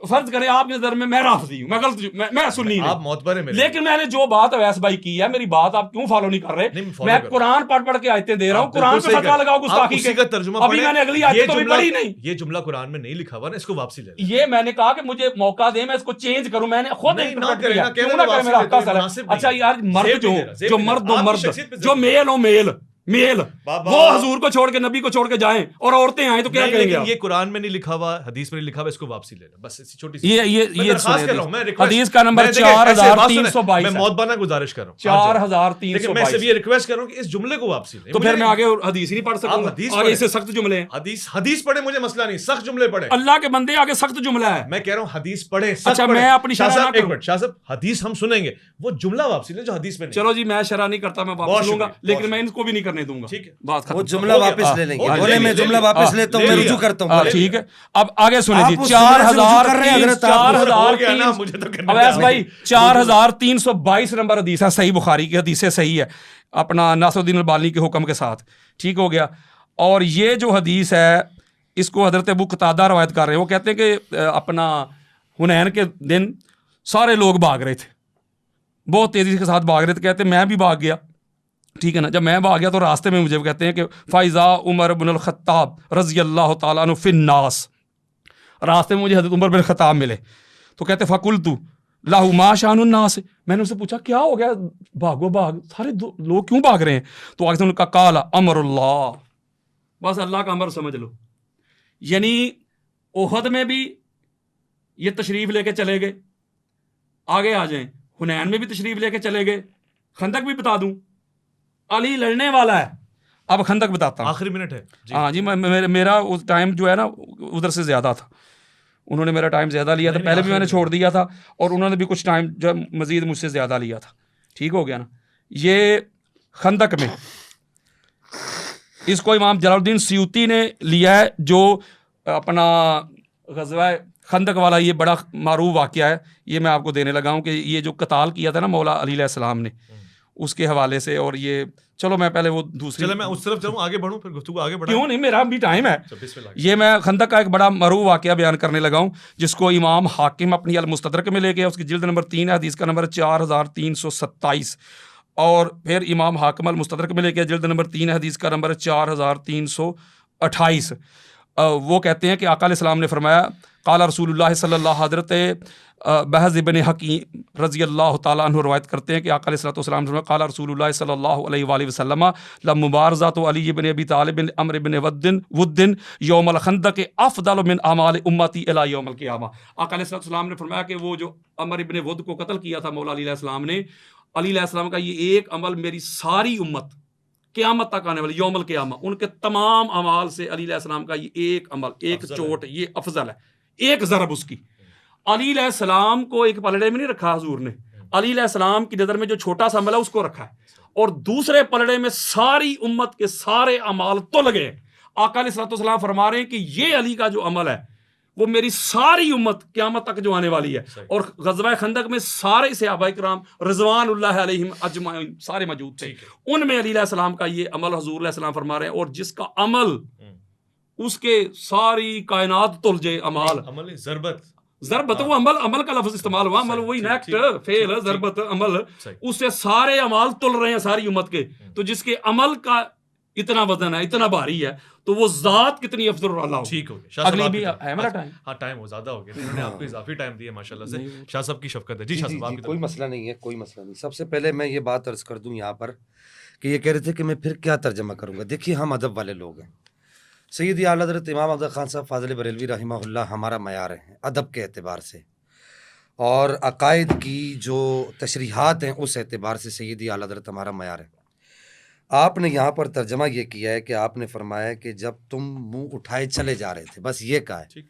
فرض کریں آپ کی نظر میں غلط، میں سنی آپ معتبر ہیں میرے، لیکن میں نے جو بات اویس بھائی کی ہے، میری بات آپ کیوں فالو نہیں کر رہے؟ نہیں، follow میں کر رہا ہوں۔ قرآن پڑھ کے آیتیں دے رہا ہوں، آپ قرآن بالکل پہ صحیح فتویٰ کر- لگاؤ آپ گستاخی اسی کے۔ کا ترجمہ ابھی پڑھیں۔ میں نے اگلی یہ آیت تو بھی جملہ- پڑھی نہیں، یہ جملہ قرآن میں نہیں لکھا ہوا نا، اس کو واپسی لے لیں۔ یہ میں نے کہا کہ مجھے موقع دیں، میں اس کو چینج کروں، میں نے خود نہیں، نہ انٹرپریٹ کریں، کیا، نہ کہہ کیوں رہے نہ کریں، واپسی میرا لے حق تو کا سر مناسب ہے۔ نہیں اچھا یار، زیب مرد نہیں جو دے رہا، زیب جو نہیں دے مرد رہا۔ و آپ کی مرد شخصیت پہ جو زیب میل ہو میل بابا، وہ حضور کو چھوڑ کے نبی کو چھوڑ کے جائیں اور عورتیں آئیں تو کیا نہیں، کریں گے لیکن آپ؟ یہ قرآن میں نہیں لکھا ہوا، حدیث میں نہیں لکھا ہوا، اس کو واپسی لے لیں، بس ایسی چھوٹی سی میں یہ درخواست کر رہا ہوں، میں request- حدیث کا نمبر میں دیکھیں، ایسے بات سنیں، 4322 میں ہے، موتبانہ گزارش کر رہا ہوں، 4322 لیکن میں صرف یہ ریکویسٹ کر رہا ہوں کہ اس جملے کو واپسی لیں۔ تو پھر میں آگے حدیث ہی نہیں پڑھ سکوں آپ گا، حدیث آگے پڑھیں۔ اس سے سخت جملے ہیں، حدیث پڑھیں، مجھے مسئلہ نہیں، سخت جملے پڑھیں۔ اللہ کے بندے آگے سخت جملہ ہے۔ میں کہہ رہا ہوں حدیث پڑھیں، سخت اچھا، پڑھیں۔ میں اپنی شاہ شرح صاحب نہ ایک کروں۔ منٹ، شاہ صاحب حدیث ہم سنیں گے، وہ جملہ واپسی لیں جو حدیث میں نہیں۔ چلو جی، میں شرح نہیں کرتا، میں بہت واپس لوں گا، شکریہ، لیکن بہت میں ان کو بھی نہیں کرنے دوں گا۔ ٹھیک ہے، بات ختم۔ وہ جملہ ہو گیا، واپس لے لیں گے، ہو گیا، بولے لے میں لیا، جملہ لے لیا۔ واپس لیتا ہوں، لے میں لیا۔ رجوع کرتا ہوں۔ ہاں ٹھیک ہے، اب آگے سنیں آپ جی، اس جملے سے رجوع کر رہے ہیں حضرت، آپ ہو گیا نا، مجھے تو کرنا اویس تھا۔ بھائی 4322 نمبر حدیث ہے، صحیح بخاری کی حدیث ہے، صحیح ہے، اپنا ناصر الدین البانی کے حکم کے ساتھ، ٹھیک ہو گیا۔ اور یہ جو حدیث ہے اس کو حضرت ابو قتادہ روایت کر رہے ہیں، وہ کہتے ہیں کہ اپنا حنین کے دن سارے لوگ بھاگ رہے تھے، بہت تیزی کے ساتھ بھاگ رہے تھے، کہتے ہیں میں بھی بھاگ گیا، ٹھیک ہے نا۔ جب میں بھاگ گیا تو راستے میں مجھے کہتے ہیں کہ فائزہ عمر بن الخطاب رضی اللہ تعالیٰ عنہ فی الناس، راستے میں مجھے حضرت عمر بن الخطاب ملے، تو کہتے فقلت لاہ ما شان الناس، میں نے ان سے پوچھا کیا ہو گیا، بھاگو بھاگ، سارے لوگ کیوں بھاگ رہے ہیں؟ تو آگے سے ان کا قال امر اللہ، بس اللہ کا امر سمجھ لو، یعنی احد میں بھی یہ تشریف لے کے چلے گئے، آگے آ جائیں، حنین میں بھی تشریف لے کے چلے گئے، خندق بھی بتا دوں، علی لڑنے والا ہے، اب خندق بتاتا ہوں، آخری منٹ ہے جی۔ ہاں جی، میرا اس ٹائم جو ہے نا ادھر سے زیادہ تھا، انہوں نے میرا ٹائم زیادہ لیا تھا، پہلے بھی میں نے چھوڑ دیا تھا اور انہوں نے بھی کچھ ٹائم جو مزید مجھ سے زیادہ لیا تھا، ٹھیک ہو گیا نا۔ یہ خندق میں اس کو امام جلال الدین سیوطی نے لیا ہے، جو اپنا غزوہ خندق والا یہ بڑا معروف واقعہ ہے، یہ میں آپ کو دینے لگا ہوں کہ یہ جو قتال کیا تھا نا مولا علی علیہ السلام نے، اس کے حوالے سے، اور یہ چلو میں پہلے وہ دوسری، چلے میں اس طرف چلوں، آگے بڑھوں، پھر گفتگو آگے بڑھیں۔ کیوں نہیں، میرا بھی ٹائم ہے۔ بسم اللہ۔ یہ میں خندق کا ایک بڑا معروف واقعہ بیان کرنے لگا ہوں، جس کو امام حاکم اپنی المستدرک میں لے کے، اس کی جلد نمبر 3 ہے، حدیث کا نمبر 4327، اور پھر امام حاکم المستدرک میں لے کے جلد نمبر 3 ہے، حدیث کا نمبر 4328۔ وہ کہتے ہیں کہ آقا علیہ السلام نے فرمایا، قال رسول اللہ صلی اللہ، حضرت بحز ابن حکیم رضی اللہ تعالیٰ عنہ روایت کرتے ہیں کہ آقا علیہ السلام نے فرمایا، قال رسول اللہ صلی اللہ علیہ وآلہ وسلم لمبارزۃ علی بن ابی طالب عمرو بن ود یوم الخندق افضل من اعمال امتی الی یوم القیامہ۔ آقا علیہ السلام نے فرمایا کہ وہ جو عمرو بن ود کو قتل کیا تھا مولا علی علیہ السلام نے، علی علیہ السلام کا یہ ایک عمل میری ساری امت قیامت تک آنے والی یوم القیامہ ان کے تمام اعمال سے علی علیہ السلام کا یہ ایک عمل، ایک چوٹ، یہ افضل ہے، ایک ضرب اس کی۔ علی علیہ السلام کو ایک پلڑے میں نہیں رکھا حضور نے، علی علیہ السلام کی نظر میں جو چھوٹا سا عمل ہے اس کو رکھا ہے، اور دوسرے پلڑے میں ساری امت کے سارے اعمال تل گئے۔ آقا علیہ السلام فرما رہے ہیں کہ یہ علی کا جو عمل ہے وہ میری ساری امت قیامت تک جو آنے والی ہے، اور غزوہ خندق میں سارے صحابہ کرام رضوان اللہ علیہم اجمعین سارے موجود تھے، ان میں علی علیہ السلام کا یہ عمل حضور علیہ السلام فرما رہے ہیں، اور جس کا عمل اس کے ساری کائنات تل جائے، عمل عمل ضربت، وہ عمل کا لفظ استعمال ہوا، عمل وہی نیکٹ فعل ضربت عمل، اس سے سارے اعمال تل رہے ہیں ساری امت کے، تو جس کے عمل کا اتنا وزن ہے، اتنا بھاری ہے، تو وہ ذات کتنی افضل اور اعلیٰ ہو۔ ٹھیک ہو گیا، اگلی بھی ہے میرا ٹائم؟ ہاں ٹائم ہو زیادہ ہو گیا، انہوں نے آپ کو اضافی ٹائم دیا ماشاءاللہ سے، شاہ صاحب کی شفقت ہے۔ جی شاہ صاحب آپ کی کوئی مسئلہ نہیں ہے، کوئی مسئلہ نہیں۔ سب سے پہلے میں یہ بات عرض کر دوں یہاں پر کہ یہ کہہ رہے تھے کہ میں پھر کیا ترجمہ کروں گا۔ دیکھیے ہم ادب والے لوگ ہیں، سیدی اعلیٰ حضرت امام افضل خان صاحب فاضل بریلوی رحمہ اللہ ہمارا معیار ہیں ادب کے اعتبار سے، اور عقائد کی جو تشریحات ہیں اس اعتبار سے سیدی اعلیٰ حضرت ہمارا معیار ہے۔ آپ نے یہاں پر ترجمہ یہ کیا ہے کہ آپ نے فرمایا کہ جب تم منہ اٹھائے چلے جا رہے تھے، بس یہ کہا ہے۔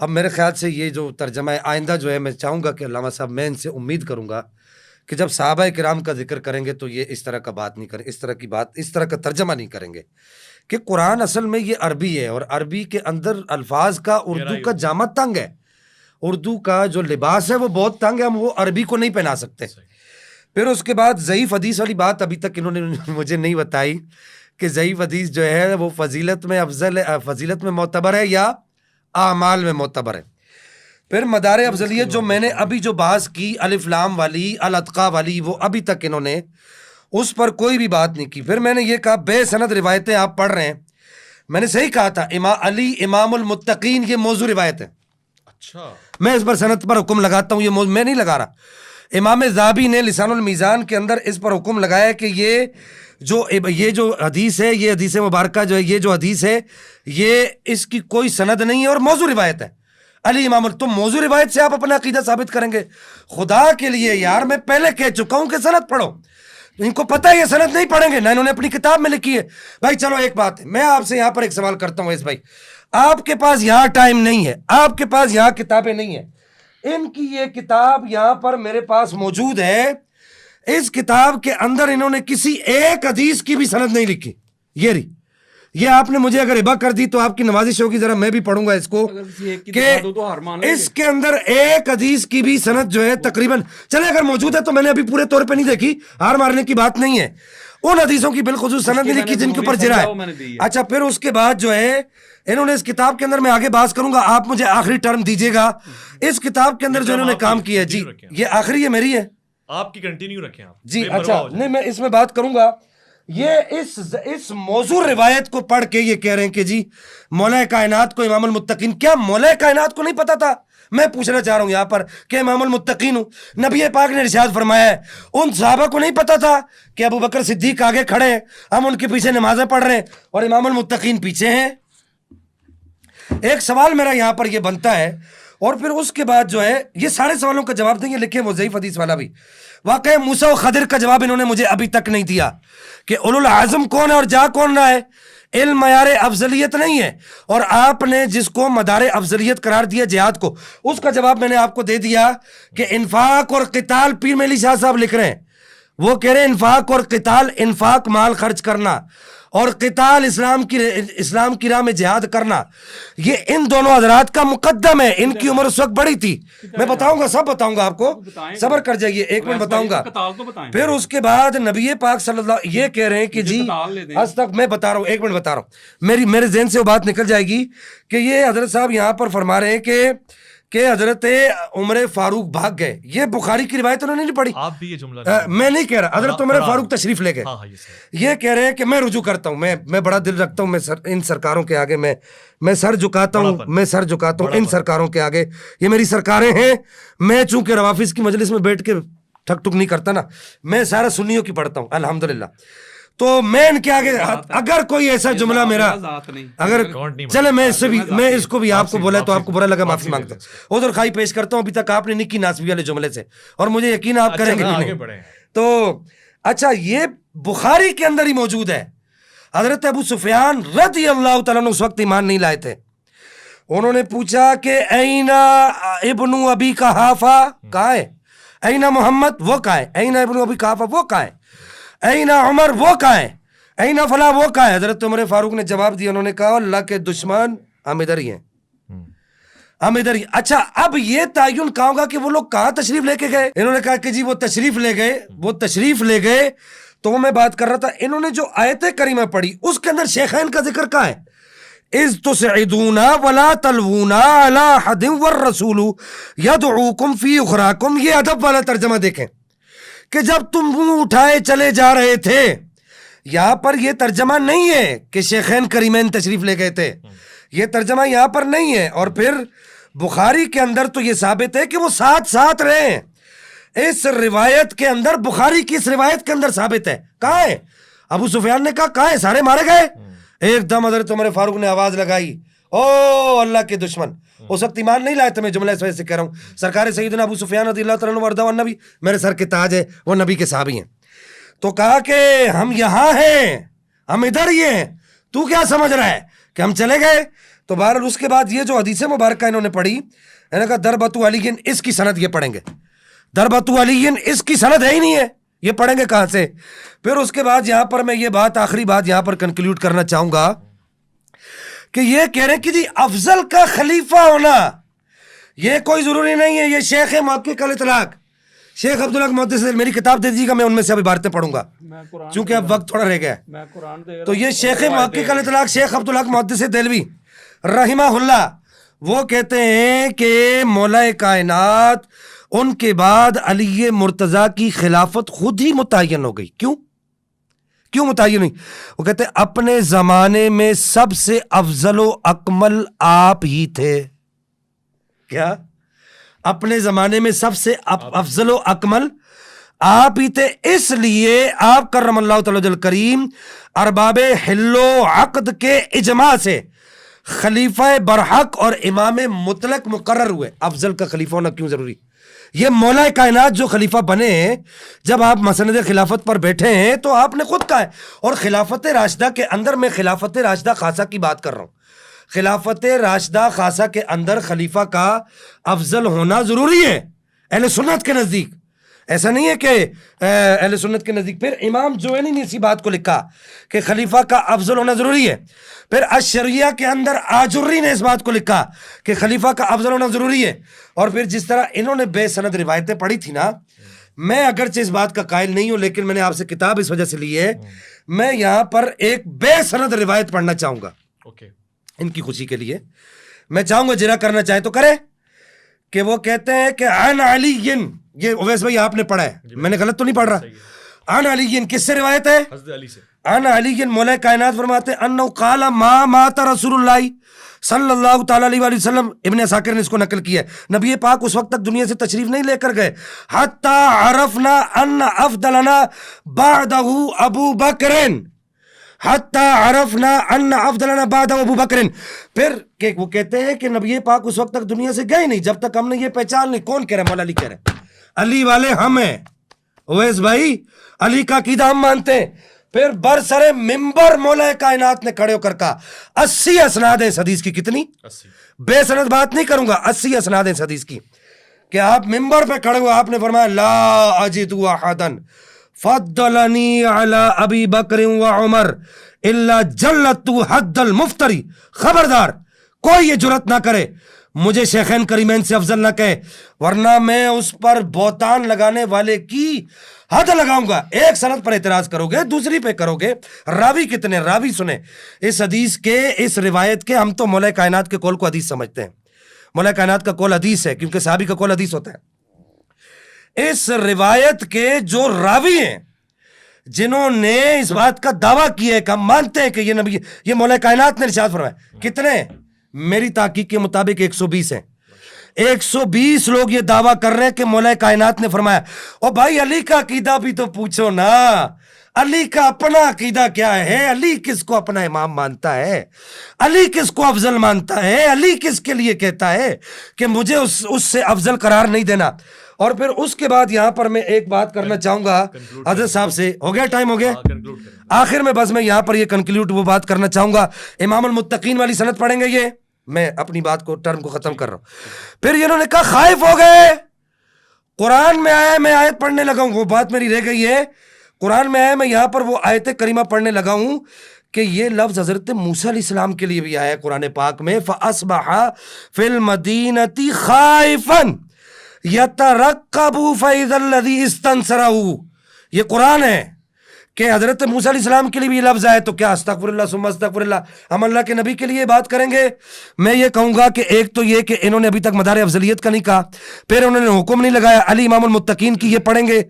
اب میرے خیال سے یہ جو ترجمہ ہے، آئندہ جو ہے میں چاہوں گا کہ علامہ صاحب، میں ان سے امید کروں گا کہ جب صحابہ کرام کا ذکر کریں گے تو یہ اس طرح کا بات نہیں کریں، اس طرح کی بات، اس طرح کا ترجمہ نہیں کریں گے، کہ قرآن اصل میں یہ عربی ہے، اور عربی کے اندر الفاظ کا اردو کا جامع تنگ ہے، اردو کا جو لباس ہے وہ بہت تنگ ہے, ہم وہ عربی کو نہیں پہنا سکتے. پھر اس کے بعد ضعیف حدیث والی بات ابھی تک انہوں نے مجھے نہیں بتائی کہ ضعیف حدیث جو ہے وہ فضیلت میں افضل ہے, فضیلت میں معتبر ہے یا اعمال میں معتبر ہے. پھر مدار افضلیت جو میں نے ابھی جو بحث کی الف لام والی, الاتقا والی, وہ ابھی تک انہوں نے اس پر کوئی بھی بات نہیں کی. پھر میں نے یہ کہا بے سند روایتیں آپ پڑھ رہے ہیں, میں نے صحیح کہا تھا امام علی امام المتقین یہ موضوع روایت ہے. اچھا, میں اس پر سند پر حکم لگاتا ہوں, یہ میں نہیں لگا رہا. امام ذہبی نے لسان المیزان کے اندر اس پر حکم لگایا کہ یہ جو حدیث ہے, یہ حدیث مبارکہ جو ہے, یہ جو حدیث ہے یہ اس کی کوئی سند نہیں ہے اور موضوع روایت ہے. علی امام, تم موضوع روایت سے آپ اپنا عقیدہ ثابت کریں گے؟ خدا کے لیے یار, میں پہلے کہہ چکا ہوں کہ سند پڑھو. ان کو پتہ ہے یہ سند نہیں پڑھیں گے, نہ انہوں نے اپنی کتاب میں لکھی ہے. بھائی چلو ایک بات ہے, میں آپ سے یہاں پر ایک سوال کرتا ہوں اس بھائی, آپ کے پاس یہاں ٹائم نہیں ہے, آپ کے پاس یہاں کتابیں نہیں ہیں, ان کی یہ کتاب یہاں پر میرے پاس موجود ہے, اس کتاب کے اندر انہوں نے کسی ایک حدیث کی بھی سند نہیں لکھی. یہ آپ نے مجھے اگر ہبہ کر دی تو آپ کی نوازش ہوگی, ذرا میں بھی پڑھوں گا اس کو کہ اس کے اندر ایک حدیث کی بھی سند جو ہے تقریباً, چلے اگر موجود ہے تو میں نے ابھی پورے طور پہ نہیں دیکھی, ہار مارنے کی بات نہیں ہے, ان حدیثوں کی بالخصوص سند نہیں لکھی جن کے اوپر جرا ہے. اچھا, پھر اس کے بعد جو ہے انہوں نے اس کتاب کے اندر, میں آگے بات کروں گا, آپ مجھے آخری ٹرم دیجیے گا. اس کتاب کے اندر جو انہوں نے کام کیا ہے, جی یہ آخری ہے, میری ہے, آپ کی کنٹینیو رکھیں آپ جی. اچھا نہیں, میں اس میں بات کروں گا. یہ اس موضوع روایت کو پڑھ کے یہ کہہ رہے ہیں کہ جی مولا کائنات کو امام المتقین, کیا مولا کائنات کو نہیں پتا تھا؟ میں پوچھنا چاہ رہا ہوں یہاں پر کہ امام المتقین ہوں, نبی پاک نے ارشاد فرمایا ہے, ان صحابہ کو نہیں پتا تھا کہ ابو بکر صدیق آگے کھڑے ہیں, ہم ان کے پیچھے نمازیں پڑھ رہے ہیں اور امام المتقین پیچھے ہیں؟ ایک سوال میرا یہاں پر یہ بنتا ہے, اور پھر اس کے بعد جو ہے یہ سارے سوالوں کا جواب دیں گے, لکھیں وہ ضعیف حدیث والا بھی. واقعہ موسیٰ و خضر کا جواب انہوں نے مجھے ابھی تک نہیں دیا کہ اولو العزم کون ہے اور جا کون رہا ہے. علم معیار افضلیت نہیں ہے, اور آپ نے جس کو مدار افضلیت قرار دیا جہاد کو, اس کا جواب میں نے آپ کو دے دیا کہ انفاق اور قتال. پیر میلی شاہ صاحب لکھ رہے ہیں, وہ کہہ رہے ہیں انفاق اور قتال, انفاق مال خرچ کرنا, اور قتال اسلام کی راہ میں جہاد کرنا, یہ ان دونوں حضرات کا مقدم ہے. ان کی عمر اس وقت بڑی تھی, میں بتاؤں گا, سب بتاؤں گا آپ کو, صبر کر جائیے, ایک منٹ بتاؤں گا. پھر اس کے بعد نبی پاک صلی اللہ یہ کہہ رہے ہیں کہ جی آج تک میں بتا رہا ہوں, ایک منٹ بتا رہا ہوں, میرے ذہن سے وہ بات نکل جائے گی کہ یہ حضرت صاحب یہاں پر فرما رہے ہیں کہ حضرت عمر فاروق بھاگ گئے. یہ بخاری کی روایت انہوں نے نہیں پڑھی, آپ بھی یہ جملہ میں نہیں کہہ رہا, حضرت عمر فاروق تشریف لے گئے. یہ کہہ رہے ہیں کہ میں رجوع کرتا ہوں, میں بڑا دل رکھتا ہوں, میں ان سرکاروں کے آگے میں سر جھکاتا ہوں, ان سرکاروں کے آگے, یہ میری سرکاریں ہیں. میں چونکہ روافظ کی مجلس میں بیٹھ کے ٹھک ٹک نہیں کرتا نا, میں سارا سنیوں کی پڑھتا ہوں الحمدللہ. تو میں ان کے آگے اگر کوئی ایسا جملہ میرا, اگر چلے میں اس کو بھی آپ کو بولا تو آپ کو برا لگا, معافی مانگتا ہوں. ادھر خواہی پیش کرتا ہوں, ابھی تک آپ نے نکی ناسبی والے جملے سے, اور مجھے یقین آپ کریں گے. تو اچھا, یہ بخاری کے اندر ہی موجود ہے. حضرت ابو سفیان رضی اللہ تعالیٰ عنہ اس وقت ایمان نہیں لائے تھے. انہوں نے پوچھا کہ اینا ابن ابی قحافہ کہاں ہے, اینا محمد وہ کہاں ہے, اینا ابن ابی قحافہ وہ کہاں ہے, اینا عمر وہ کہاں ہے, اینا فلاں وہ کہاں ہے. حضرت عمر فاروق نے جواب دیا, انہوں نے کہا اللہ کے دشمن ہم ادھر ہی ہیں, ہم ادھر ہی. اچھا, اب یہ تعین کہاں ہوگا کہ وہ لوگ کہاں تشریف لے کے گئے؟ انہوں نے کہا کہ جی وہ تشریف لے گئے. تو وہ میں بات کر رہا تھا, انہوں نے جو آیت کریمہ پڑھی اس کے اندر شیخین کا ذکر کہاں ہے؟ اذ تسعدون ولا تلوون علی احد والرسول یدعوکم فی اخراکم. یہ ادب والا ترجمہ دیکھیں کہ جب تم منہ اٹھائے چلے جا رہے تھے, یہاں پر یہ ترجمہ نہیں ہے کہ شیخین کریمین تشریف لے گئے تھے, یہ ترجمہ یہاں پر نہیں ہے. اور پھر بخاری کے اندر تو یہ ثابت ہے کہ وہ ساتھ رہے ہیں. اس روایت کے اندر, بخاری کی اس روایت کے اندر ثابت ہے. کہاں ہے؟ ابو سفیان نے کہا کہاں ہے, سارے مارے گئے. ایک دم حضرت عمر فاروق نے آواز لگائی, او اللہ کے دشمن. اس وقت ایمان نہیں لائے تھے, میں جملہ اس وجہ سے کہہ رہا ہوں. سرکار سیدنا ابو سفیان رضی اللہ تعالیٰ عنہ وارضاہ والنبی, میرے سر کے تاج ہے, وہ نبی کے صحابی ہیں. تو کہا کہ ہم یہاں ہیں, ہم ادھر ہی ہیں, تو کیا سمجھ رہا ہے کہ ہم چلے گئے؟ تو بہرحال اس کے بعد یہ جو حدیث مبارکہ انہوں نے پڑھی, انہوں نے کہا دربتو علی, اس کی سند یہ پڑھیں گے, دربتو علی اس کی سند ہے ہی نہیں ہے, یہ پڑھیں گے کہاں سے؟ پھر اس کے بعد یہاں پر میں یہ بات, آخری بات یہاں پر کنکلوڈ کرنا چاہوں گا کہ یہ کہہ رہے ہیں کہ جی افضل کا خلیفہ ہونا یہ کوئی ضروری نہیں ہے. یہ شیخ محقق الاطلاق شیخ عبدالحق محدث میری کتاب دے دیجیے گا, میں ان میں سے اب عبارتیں پڑھوں گا چونکہ اب وقت تھوڑا رہ گیا ہے. تو یہ شیخ محقق الاطلاق شیخ عبدالحق محدث دہلوی رحمہ اللہ وہ کہتے ہیں کہ مولا کائنات ان کے بعد علی مرتضیٰ کی خلافت خود ہی متعین ہو گئی. کیوں متعین ہوئی؟ وہ کہتے ہیں اپنے زمانے میں سب سے افضل و اکمل آپ ہی تھے. کیا؟ اپنے زمانے میں سب سے افضل و اکمل آپ ہی تھے. اس لیے آپ کرم اللہ تعالی وجہ کریم ارباب حل و عقد کے اجماع سے خلیفہ برحق اور امام مطلق مقرر ہوئے. افضل کا خلیفہ ہونا کیوں ضروری؟ یہ مولا کائنات جو خلیفہ بنے ہیں, جب آپ مسند خلافت پر بیٹھے ہیں تو آپ نے خود کہا ہے, اور خلافت راشدہ کے اندر میں خلافت راشدہ خاصہ کی بات کر رہا ہوں. خلافت راشدہ خاصہ کے اندر خلیفہ کا افضل ہونا ضروری ہے اہل سنت کے نزدیک. ایسا نہیں ہے کہ اہل سنت کے نزدیک. پھر امام جوینی نے اسی بات کو لکھا کہ خلیفہ کا افضل ہونا ضروری ہے. پھر الشریعہ کے اندر آجری نے اس بات کو لکھا کہ خلیفہ کا افضل ہونا ضروری ہے. اور پھر جس طرح انہوں نے بے سند روایتیں پڑھی تھی نا, میں اگرچہ اس بات کا قائل نہیں ہوں لیکن میں نے آپ سے کتاب اس وجہ سے لی ہے, میں یہاں پر ایک بے سند روایت پڑھنا چاہوں گا ان کی خوشی کے لیے. میں چاہوں گا جرا کرنا چاہے تو کرے, کہ وہ کہتے ہیں کہ عن علی, یہ اویس بھائی آپ نے پڑھا ہے, میں نے غلط تو نہیں پڑھ رہا. عن علی کس سے روایت ہے؟ حضرت علی سے. عن علی مولا کائنات فرماتے ہیں انہ قال ما مات رسول اللہ صلی اللہ تعالی علیہ وآلہ وسلم. ابن عساکر نے اس کو نقل کیا ہے. نبی پاک اس وقت تک دنیا سے تشریف نہیں لے کر گئے حتی عرفنا ان افضلنا بعدہ ابو بکر, حتی عرفنا ان افضلنا بعدہ ابو بکر. پھر کہ وہ کہتے ہیں کہ نبی پاک اس وقت تک دنیا سے گئے نہیں جب تک ہم نے یہ پہچان نہیں. کون کہہ رہا ہے؟ مولا علی کہہ رہے ہیں. علی والے ہم ہیں اویس بھائی, علی کا عقیدہ ہم مانتے ہیں. پھر برسر منبر مولا کائنات نے کھڑے ہو کر کہا 80 اسناد ہیں اس حدیث کی. کتنی؟ 80. بے سند بات نہیں کروں گا, 80 اسناد ہیں اس حدیث کی. کہ آپ منبر پہ کھڑے ہوئے, آپ نے فرمایا لا اجد احدا فضلنی علی ابی بکر و عمر الا جلت حد المفتری. خبردار کوئی یہ جرت نہ کرے مجھے شیخین کریمین سے افضل نہ کہے, ورنہ میں اس پر بہتان لگانے والے کی حد لگاؤں گا. ایک سند پر اعتراض کرو گے, دوسری پہ کرو گے. راوی کتنے؟ راوی سنیں اس حدیث کے, اس روایت کے. ہم تو مولا کائنات کے قول کو حدیث سمجھتے ہیں. مولا کائنات کا قول حدیث ہے کیونکہ صحابی کا قول حدیث ہوتا ہے. اس روایت کے جو راوی ہیں جنہوں نے اس بات کا دعویٰ کیا ہے کہ ہم مانتے ہیں کہ یہ نبی, یہ مولا کائنات نے ارشاد فرمایا, کتنے؟ میری تحقیق کے مطابق 120 ہیں. 120 لوگ یہ دعویٰ کر رہے ہیں کہ مولا کائنات نے فرمایا. اور بھائی علی کا عقیدہ بھی تو پوچھو نا, علی کا اپنا عقیدہ کیا ہے؟ علی کس کو اپنا امام مانتا ہے؟ علی کس کو افضل مانتا ہے؟ علی کس کے لیے کہتا ہے کہ مجھے اس سے افضل قرار نہیں دینا؟ اور پھر اس کے بعد یہاں پر میں ایک بات کرنا چاہوں گا حضرت صاحب سے. ہو گیا ٹائم؟ ہو گیا. آخر میں بس میں یہاں پر یہ کنکلیوڈ وہ بات کرنا چاہوں گا. امام المتقین والی سند پڑھیں گے, یہ میں اپنی بات کو ٹرم کو ختم کر رہا ہوں. پھر انہوں نے کہا خائف ہو گئے, قرآن میں آیا میں آیت پڑھنے لگا ہوں. وہ بات میری رہ گئی ہے, قرآن میں آیا میں یہاں پر وہ آیت کریمہ پڑھنے لگا ہوں کہ یہ لفظ حضرت موسیٰ علیہ السلام کے لیے بھی آیا ہے قرآن پاک میں. فَأَصْبَحَ فِي الْمَدِينَةِ خَائِفًا يَتَرَقَّبُ فَإِذَا الَّذِي اسْتَنصَرَهُ. یہ قرآن ہے کہ حضرت موسیٰ علیہ السلام کے لیے بھی یہ لفظ آئے. تو کیا استغفر اللہ ثم استغفر اللہ ہم اللہ کے نبی کے لیے بات کریں گے؟ میں یہ کہوں گا کہ ایک تو یہ کہ انہوں نے ابھی تک مدار افضلیت کا نہیں کہا, پھر انہوں نے حکم نہیں لگایا. علی امام المتقین کی یہ پڑھیں گے,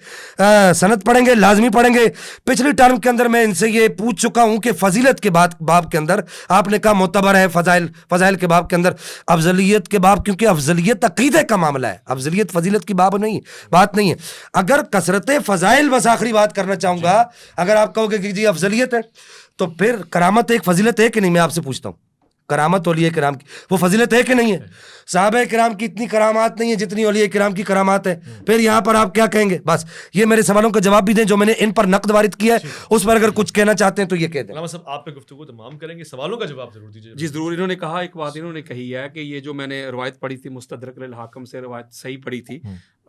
سند پڑھیں گے, لازمی پڑھیں گے. پچھلی ٹرم کے اندر میں ان سے یہ پوچھ چکا ہوں کہ فضیلت کے باب کے اندر آپ نے کہا معتبر ہے, فضائل کے باب کے اندر افضلیت کے باب, کیونکہ افضلیت عقیدے کا معاملہ ہے, افضلیت فضیلت کی بات نہیں ہے. اگر کثرت فضائل, بس آخری بات کرنا چاہوں گا, اگر آپ کہو گے کہ جی افضلیت ہے تو پھر کرامت ایک فضیلت ہے کہ نہیں؟ میں آپ سے پوچھتا ہوں, کرامت اولیاء کرام کی وہ فضیلت ہے کہ نہیں ہے؟ صحابہ کرام کی اتنی کرامات نہیں ہے جتنی اولیاء کرام کی کرامات ہے. پھر یہاں پر آپ کیا کہیں گے؟ بس یہ میرے سوالوں کا جواب بھی دیں جو میں نے ان پر نقد وارد کیا ہے, اس پر اگر کچھ کہنا چاہتے ہیں تو یہ کہہ دیں. علامہ صاحب آپ پہ گفتگو تمام کریں گے, سوالوں کا جواب ضرور دیجیے. جی ضرور. انہوں نے کہا ایک بات انہوں نے کہی ہے کہ یہ جو میں نے روایت پڑھی تھی مستدرک للحاکم سے, روایت صحیح پڑھی تھی,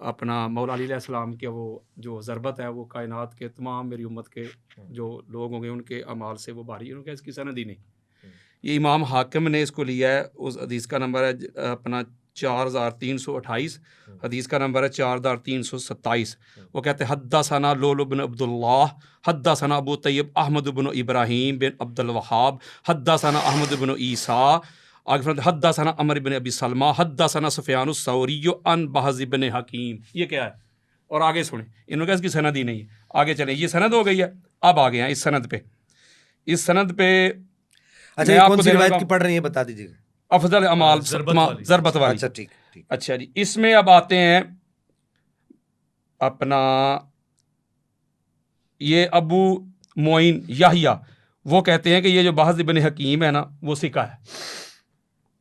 اپنا مولا علی علیہ السلام کے وہ جو ضربت ہے وہ کائنات کے تمام میری امت کے جو لوگ ہوں گے ان کے اعمال سے وہ بھاری. انہوں نے کہا اس کی سند ہی نہیں. یہ امام حاکم نے اس کو لیا ہے, اس حدیث کا نمبر ہے اپنا 4328, حدیث کا نمبر ہے 4327. وہ کہتے ہیں حدثنا لؤلؤ بن عبد اللہ حدثنا ابو طیب احمد بن ابراہیم بن عبد الوہاب حدثنا احمد بن عیسیٰ حدثنا عمر بن ابی سلمہ حدثنا سفیان الثوری عن بہز بن حکیم. یہ کیا ہے؟ اور آگے سنیں، انہوں نے کہا اس کی سند ہی نہیں ہے. آگے چلیں، یہ سند ہو گئی ہے. اب آگے ہیں اس سند پہ. اس سند پہ اچھا یہ کون سی روایت کی پڑھ رہی ہیں بتا دیجیے گا. افضل اعمال ضربت والی. اچھا ٹھیک. اچھا جی، اس میں اب آتے ہیں اپنا یہ ابو معین یحییٰ، وہ کہتے ہیں کہ یہ جو بہز بن حکیم ہے نا وہ ثقہ ہے.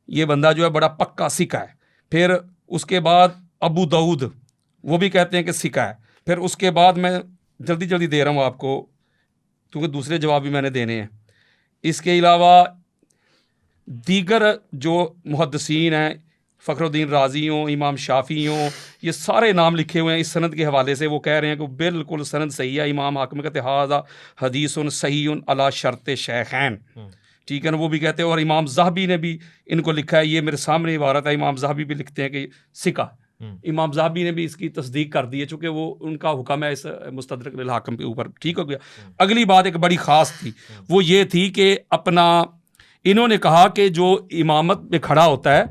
یہ بندہ جو ہے بڑا پکا ثقہ ہے. پھر اس کے بعد ابو داؤد وہ بھی کہتے ہیں کہ ثقہ ہے. پھر اس کے بعد میں جلدی جلدی دے رہا ہوں آپ کو کیونکہ دوسرے جواب بھی میں نے دینے ہیں. اس کے علاوہ دیگر جو محدثین ہیں، فخر الدین رازی ہوں، امام شافعی ہوں، یہ سارے نام لکھے ہوئے ہیں اس سند کے حوالے سے. وہ کہہ رہے ہیں کہ بالکل سند صحیح ہے. امام حاکم کہتے ہیں ھذا حدیث صحیح علی شرط شیخین. ٹھیک ہے نا. وہ بھی کہتے ہیں، اور امام ذہبی نے بھی ان کو لکھا ہے. یہ میرے سامنے عبارت ہے، امام ذہبی بھی لکھتے ہیں کہ ثقہ. امام ذہبی نے بھی اس کی تصدیق کر دی ہے چونکہ وہ ان کا حکم ہے اس مستدرک للحاکم کے اوپر. ٹھیک ہو گیا. اگلی بات ایک بڑی خاص تھی، وہ یہ تھی کہ اپنا انہوں نے کہا کہ جو امامت میں کھڑا ہوتا ہے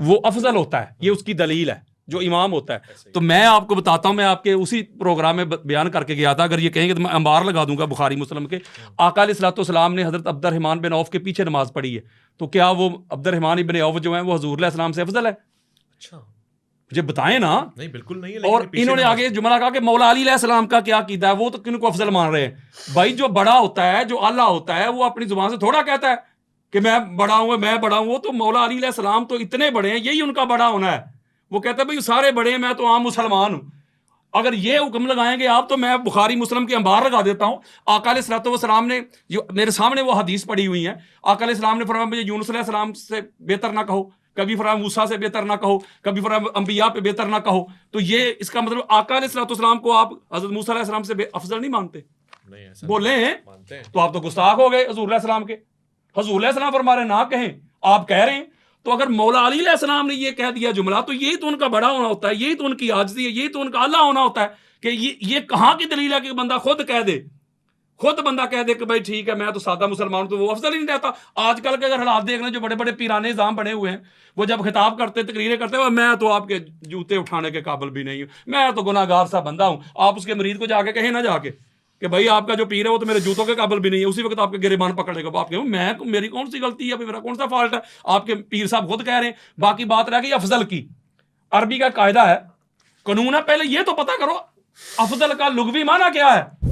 وہ افضل ہوتا ہے. یہ اس کی دلیل ہے جو امام ہوتا ہے. تو میں آپ کو بتاتا ہوں، میں آپ کے اسی پروگرام میں بیان کر کے گیا تھا. اگر یہ کہیں گے تو میں انبار لگا دوں گا بخاری مسلم کے. آقا علیہ الصلوۃ والسلام نے حضرت عبد الرحمن بن عوف کے پیچھے نماز پڑھی ہے، تو کیا وہ عبد الرحمن بن عوف جو ہیں وہ حضور علیہ السلام سے افضل ہے؟ اچھا مجھے بتائیں نا. نہیں بالکل نہیں. اور انہوں نے آگے جملہ کہا کہ مولا علی علیہ السلام کا کیا عقیدہ ہے، وہ تو کن کو افضل مان رہے ہیں؟ بھائی جو بڑا ہوتا ہے، جو اعلیٰ ہوتا ہے، وہ اپنی زبان سے تھوڑا کہتا ہے کہ میں بڑا ہوں، میں بڑا ہوں. وہ تو مولا علی علیہ السلام تو اتنے بڑے ہیں، یہی ان کا بڑا ہونا ہے. وہ کہتا ہے بھائی سارے بڑے ہیں، میں تو عام مسلمان ہوں. اگر یہ حکم لگائیں گے آپ تو میں بخاری مسلم کے انبار لگا دیتا ہوں. آقا علیہ الصلوۃ والسلام نے جو میرے سامنے وہ حدیث پڑھی ہوئی ہیں، آقا علیہ السلام نے فرمایا مجھے یونس علیہ السلام سے بہتر نہ کہو، کبھی فرمایا موسیٰ سے بہتر نہ کہو، کبھی فرمایا انبیاء پہ بہتر نہ کہو. تو یہ اس کا مطلب آقا علیہ الصلوۃ والسلام کو آپ حضرت موسیٰ علیہ السلام سے افضل نہیں مانتے؟ بولے ہیں تو آپ تو گستاخ ہو گئے حضور علیہ السلام کے. حضور علیہ السلام فرما رہے نہ کہیں، آپ کہہ رہے ہیں. تو اگر مولا علی علیہ السلام نے یہ کہہ دیا جملہ تو یہی تو ان کا بڑا ہونا ہوتا ہے، یہی تو ان کی عاجزی ہے، یہی تو ان کا اللہ ہونا ہوتا ہے. کہ یہ کہاں کی دلیل ہے کہ بندہ خود کہہ دے، خود بندہ کہہ دے کہ بھائی ٹھیک ہے میں تو سادہ مسلمان ہوں، تو وہ افضل ہی نہیں رہتا. آج کل کے اگر حالات دیکھ لیں، جو بڑے بڑے پیرانے نظام بنے ہوئے ہیں، وہ جب خطاب کرتے تقریریں کرتے ہیں، میں تو آپ کے جوتے اٹھانے کے قابل بھی نہیں ہوں، میں تو گناہ گار سا بندہ ہوں. آپ اس کے مرید کو جا کے کہیں نہ جا کے کہ بھائی آپ کا جو پیر ہے وہ تو میرے جوتوں کے قابل بھی نہیں ہے، اسی وقت آپ کے گریبان پکڑے گا. آپ کہیں میں میری کون سی غلطی ہے، میرا کون سا فالٹ ہے؟ آپ کے پیر صاحب خود کہہ رہے ہیں. باقی بات رہ گئی افضل کی. عربی کا قاعدہ ہے، قانون ہے، پہلے یہ تو پتہ کرو افضل کا لغوی معنی کیا ہے.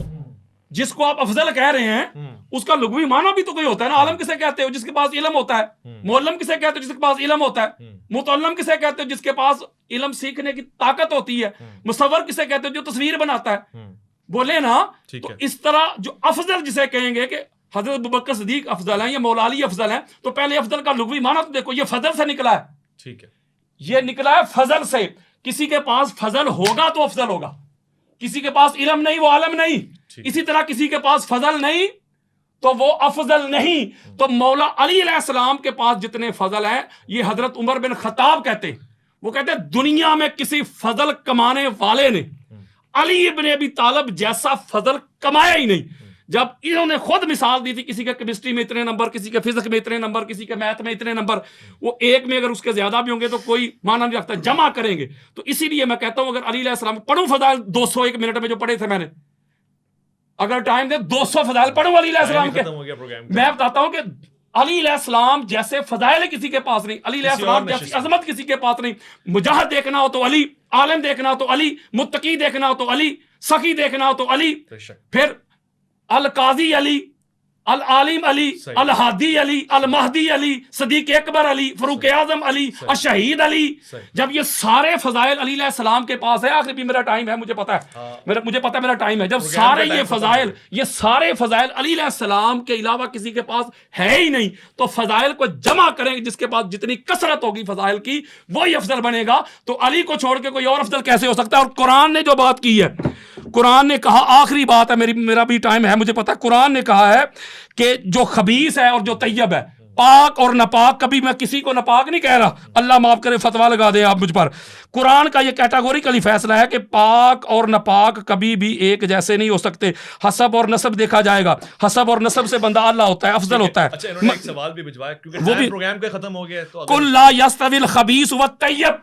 جس کو آپ افضل کہہ رہے ہیں اس کا لغوی معنی بھی تو کوئی ہوتا ہے نا. عالم کسے کہتے ہو؟ جس کے پاس علم ہوتا ہے. معلم کسے کہتے ہو؟ جس کے پاس علم ہوتا ہے. متعلم کسے کہتے ہو؟ جس کے پاس علم سیکھنے کی طاقت ہوتی ہے. مصور کسے کہتے ہو؟ جو تصویر بناتا ہے. بولے نا. تو اس طرح جو افضل جسے کہیں گے کہ حضرت ابوبکر صدیق افضل ہیں یا مولا علی افضل ہیں، تو پہلے افضل کا لغوی معنی تو دیکھو. یہ فضل سے نکلا ہے. ٹھیک ہے، یہ نکلا ہے فضل سے. کسی کے پاس فضل ہوگا تو افضل ہوگا، کسی کے پاس علم نہیں وہ عالم نہیں. اسی طرح کسی کے پاس فضل نہیں تو وہ افضل نہیں. تو مولا علی علیہ السلام کے پاس جتنے فضل ہیں، یہ حضرت عمر بن خطاب کہتے ہیں. وہ کہتے ہیں دنیا میں کسی فضل کمانے والے نے علی ابن ابی طالب جیسا فضل کمایا ہی نہیں. جب انہوں نے خود مثال دی تھی، کسی کے کیمسٹری میں اتنے نمبر، کسی کے فزکس میں اتنے نمبر، کسی کے میتھ میں اتنے نمبر، وہ ایک میں اگر اس کے زیادہ بھی ہوں گے تو کوئی معنی نہیں رکھتا، جمع کریں گے. تو اسی لیے میں کہتا ہوں اگر علی علیہ السلام پڑھوں فضائل 201 منٹ میں جو پڑھے تھے میں نے، اگر ٹائم دے 200 فضائل پڑھوں علی علیہ السلام کے. میں بتاتا ہوں کہ علی علیہ السلام جیسے فضائل کسی کے پاس نہیں، علی علیہ السلام جیسی عظمت کسی کے پاس نہیں. مجاہد دیکھنا ہو تو علی، عالم دیکھنا ہو تو علی، متقی دیکھنا ہو تو علی، سخی دیکھنا ہو تو علی، پھر القاضی علی، العالم علی، الہادی علی، المہدی علی، صدیق اکبر علی، فاروق اعظم علی، الشہید علی. جب یہ سارے فضائل علی علیہ السلام کے پاس ہے، آخری بھی میرا ٹائم ہے، مجھے پتا ہے، مجھے پتا ہے میرا ٹائم ہے. جب سارے یہ سارے فضائل علی علیہ السلام کے علاوہ کسی کے پاس ہے ہی نہیں، تو فضائل کو جمع کریں گے. جس کے پاس جتنی کثرت ہوگی فضائل کی وہی افضل بنے گا. تو علی کو چھوڑ کے کوئی اور افضل کیسے ہو سکتا ہے؟ اور قرآن نے جو بات کی ہے، قرآن نے کہا، آخری بات ہے، میرا بھی ٹائم ہے، مجھے پتا ہے، قرآن نے کہا ہے کہ جو خبیث ہے اور جو طیب ہے، پاک اور ناپاک، کبھی میں کسی کو ناپاک نہیں کہہ رہا، اللہ معاف کرے فتویٰ لگا دیں آپ مجھ پر. قرآن کا یہ کیٹاگوریکلی فیصلہ ہے کہ پاک اور ناپاک کبھی بھی ایک جیسے نہیں ہو سکتے. حسب اور نسب دیکھا جائے گا، حسب اور نسب سے بندہ اللہ ہوتا ہے، افضل ہوتا ہے. اچھا انہوں نے ایک سوال بھی بھجوایا کیونکہ وہ بھی پروگرام کا ختم ہو گیا ہے تو کل لا یستوی الخبیث والطیب،